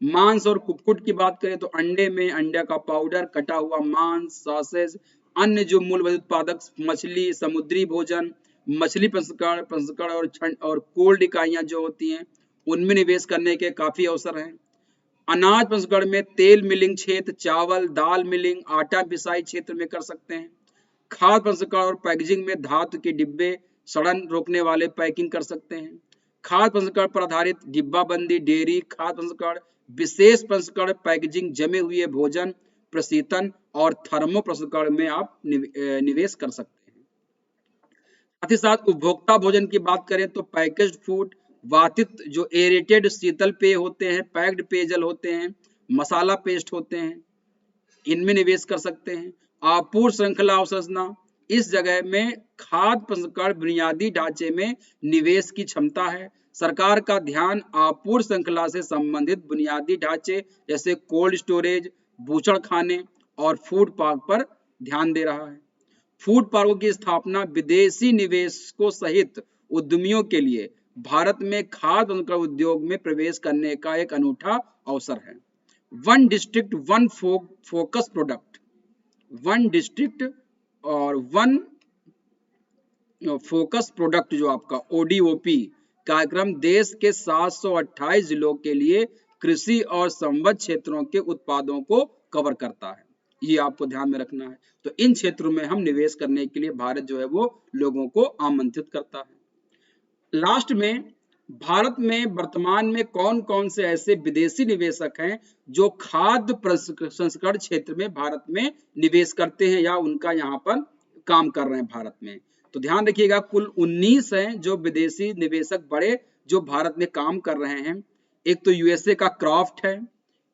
मांस और कुक्कुट की बात करें तो अंडे में अंडे का पाउडर, कटा हुआ मांस, सॉसेज, अन्य जो मूलभूत उत्पादक, मछली, समुद्री भोजन, मछली प्रसंस्करण और कोल्ड इकाइयां जो होती हैं उनमें निवेश करने के काफी अवसर हैं। अनाज प्रसंस्करण में तेल मिलिंग क्षेत्र, चावल, दाल मिलिंग, आटा पिसाई क्षेत्र में कर सकते हैं। खाद्य प्रसंस्करण और पैकेजिंग में धातु के डिब्बे, सड़न रोकने वाले पैकिंग कर सकते हैं। खाद्य प्रसंस्करण पर आधारित डिब्बाबंदी, डेयरी, खाद्य प्रसंस्करण, विशेष प्रसंस्करण, पैकेजिंग, जमे हुए भोजन, प्रशीतन और थर्मो प्रसंस्करण में आप निवेश कर सकते हैं। साथ ही साथ उपभोक्ता भोजन की बात करें तो पैकेज्ड फूड, वातित जो एरेटेड शीतल पेय होते हैं, पैक्ड पेयजल होते हैं, मसाला पेस्ट होते हैं, इनमें निवेश कर सकते हैं। आपूर्ति श्रृंखला अवसंरचना, इस जगह में खाद्य प्रसंस्करण बुनियादी ढांचे में निवेश की क्षमता है। सरकार का ध्यान आपूर्ति श्रृंखला से संबंधित बुनियादी ढांचे जैसे कोल्ड स्टोरेज, बूचड़खाने और फूड पार्क पर ध्यान दे रहा है। फूड पार्कों की स्थापना विदेशी निवेशकों सहित उद्यमियों के लिए भारत में खाद्य प्रसंस्करण उद्योग में प्रवेश करने का एक अनूठा अवसर है। One district one focus product, one district और वन फोकस प्रोडक्ट जो आपका ODOP कार्यक्रम देश के 728 जिलों के लिए कृषि और संबद्ध क्षेत्रों के उत्पादों को कवर करता है। ये आपको ध्यान में रखना है। तो इन क्षेत्रों में हम निवेश करने के लिए भारत जो है वो लोगों को आमंत्रित करता है। लास्ट में, भारत में वर्तमान में कौन कौन से ऐसे विदेशी निवेशक हैं जो खाद्य प्रसंस्करण क्षेत्र में भारत में निवेश करते हैं या उनका यहाँ पर काम कर रहे हैं भारत में। तो ध्यान रखिएगा, कुल 19 हैं जो विदेशी निवेशक बड़े जो भारत में काम कर रहे हैं। एक तो यूएसए का क्राफ्ट है,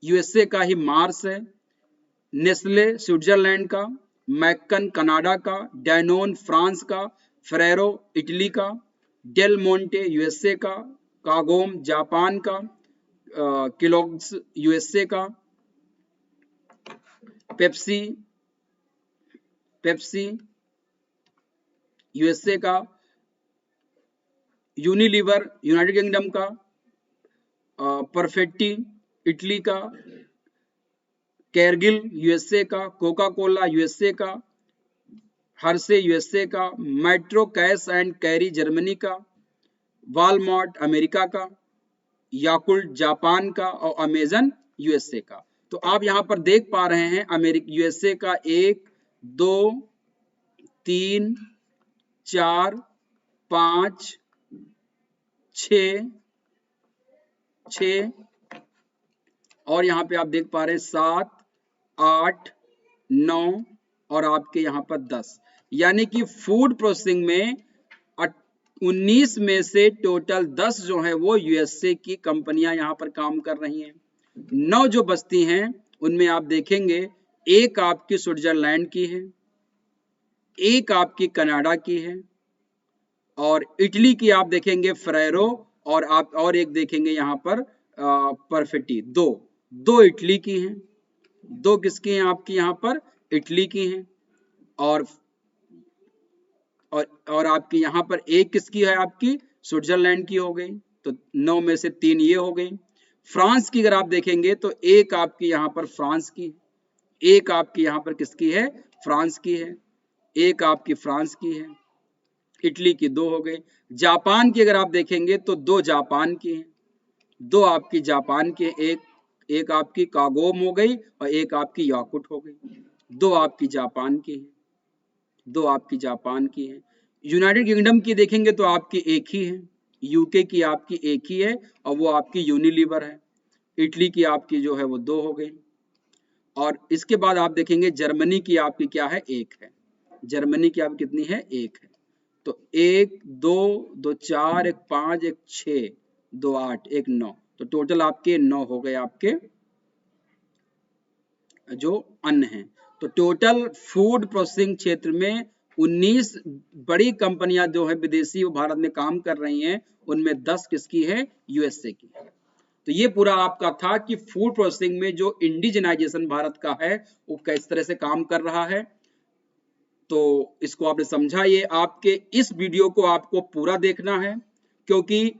यूएसए का ही मार्स है, नेस्ले स्विट्जरलैंड का, मैकन कनाडा का, डैनोन फ्रांस का, फेरेरो इटली का, डेल मोंटे यूएसए का, कागोम जापान का, केलॉग्स यूएसए का, पेप्सी यूएसए का, यूनिलीवर यूनाइटेड किंगडम का, परफेक्टी इटली का, कैरगिल यूएसए का, कोका कोला यूएसए का, हर्से यूएसए का, metro cash and carry Germany का, वॉलमार्ट अमेरिका का, याकुल्ट जापान का और अमेजन यूएसए का। तो आप यहाँ पर देख पा रहे हैं अमेरिका यूएसए का 1 2 3 4 5 6 और यहाँ पे आप देख पा रहे हैं 7 8 9 और आपके यहाँ पर 10, यानी कि फूड प्रोसेसिंग में 19 में से टोटल 10 जो है वो यूएसए की कंपनियां यहाँ पर काम कर रही हैं। 9 जो बचती हैं उनमें आप देखेंगे एक आपकी स्विट्जरलैंड की है, एक आपकी कनाडा की है और इटली की आप देखेंगे फेरेरो और आप और एक देखेंगे यहाँ पर परफेक्टी। दो इटली की हैं, 2 किसकी हैं आपकी यहाँ पर इटली की हैं और आपकी यहाँ पर एक किसकी है आपकी स्विट्जरलैंड की हो गई। तो 9 में से 3 ये हो गई। फ्रांस की अगर आप देखेंगे तो एक आपकी यहाँ पर फ्रांस की, एक आपकी यहाँ पर किसकी है फ्रांस की है, एक आपकी फ्रांस की है, इटली की 2 हो गई। जापान की अगर आप देखेंगे तो 2 जापान की हैं, 2 आपकी जापान की, एक आपकी कागोम हो गई और एक आपकी याकुट हो गई। 2 आपकी जापान की है, 2 आपकी जापान की है। यूनाइटेड किंगडम की देखेंगे तो आपकी एक ही है, यूके की आपकी एक ही है और वो आपकी यूनिलीवर है। इटली की आपकी जो है वो 2 हो गई और इसके बाद आप देखेंगे जर्मनी की आपकी क्या है 1 है। जर्मनी की आपकी कितनी है 1 है। तो 1 2 2 4 1 5 1 6 2 8 1 9, तो टोटल आपके 9 हो गए आपके जो अन्य हैं। तो टोटल फूड प्रोसेसिंग क्षेत्र में 19 बड़ी कंपनियां जो है विदेशी वो भारत में काम कर रही हैं, उनमें 10 किसकी है यूएसए की। तो ये पूरा आपका था कि फूड प्रोसेसिंग में जो इंडिजिनाइजेशन भारत का है वो किस तरह से काम कर रहा है। तो इसको आपने समझा। ये आपके इस वीडियो को आपको पूरा देखना है क्योंकि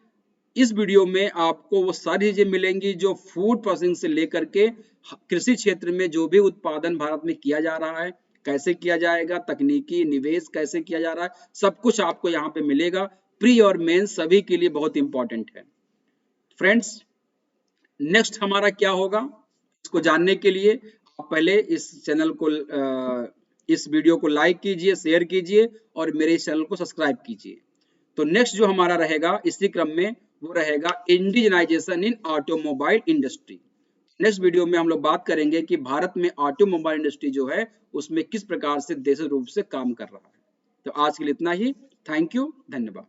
इस वीडियो में आपको वो सारी चीजें मिलेंगी जो फूड प्रोसेसिंग से लेकर के कृषि क्षेत्र में जो भी उत्पादन भारत में किया जा रहा है कैसे किया जाएगा, तकनीकी निवेश कैसे किया जा रहा है, सब कुछ आपको यहाँ पे मिलेगा। प्री और मेन सभी के लिए बहुत इंपॉर्टेंट है। फ्रेंड्स, नेक्स्ट हमारा क्या होगा इसको जानने के लिए आप पहले इस चैनल को इस वीडियो को लाइक कीजिए, शेयर कीजिए और मेरे चैनल को सब्सक्राइब कीजिए। तो नेक्स्ट जो हमारा रहेगा इसी क्रम में वो रहेगा इंडिजिनाइजेशन इन ऑटोमोबाइल इंडस्ट्री। नेक्स्ट वीडियो में हम लोग बात करेंगे कि भारत में ऑटोमोबाइल इंडस्ट्री जो है उसमें किस प्रकार से देशी रूप से काम कर रहा है। तो आज के लिए इतना ही। थैंक यू, धन्यवाद।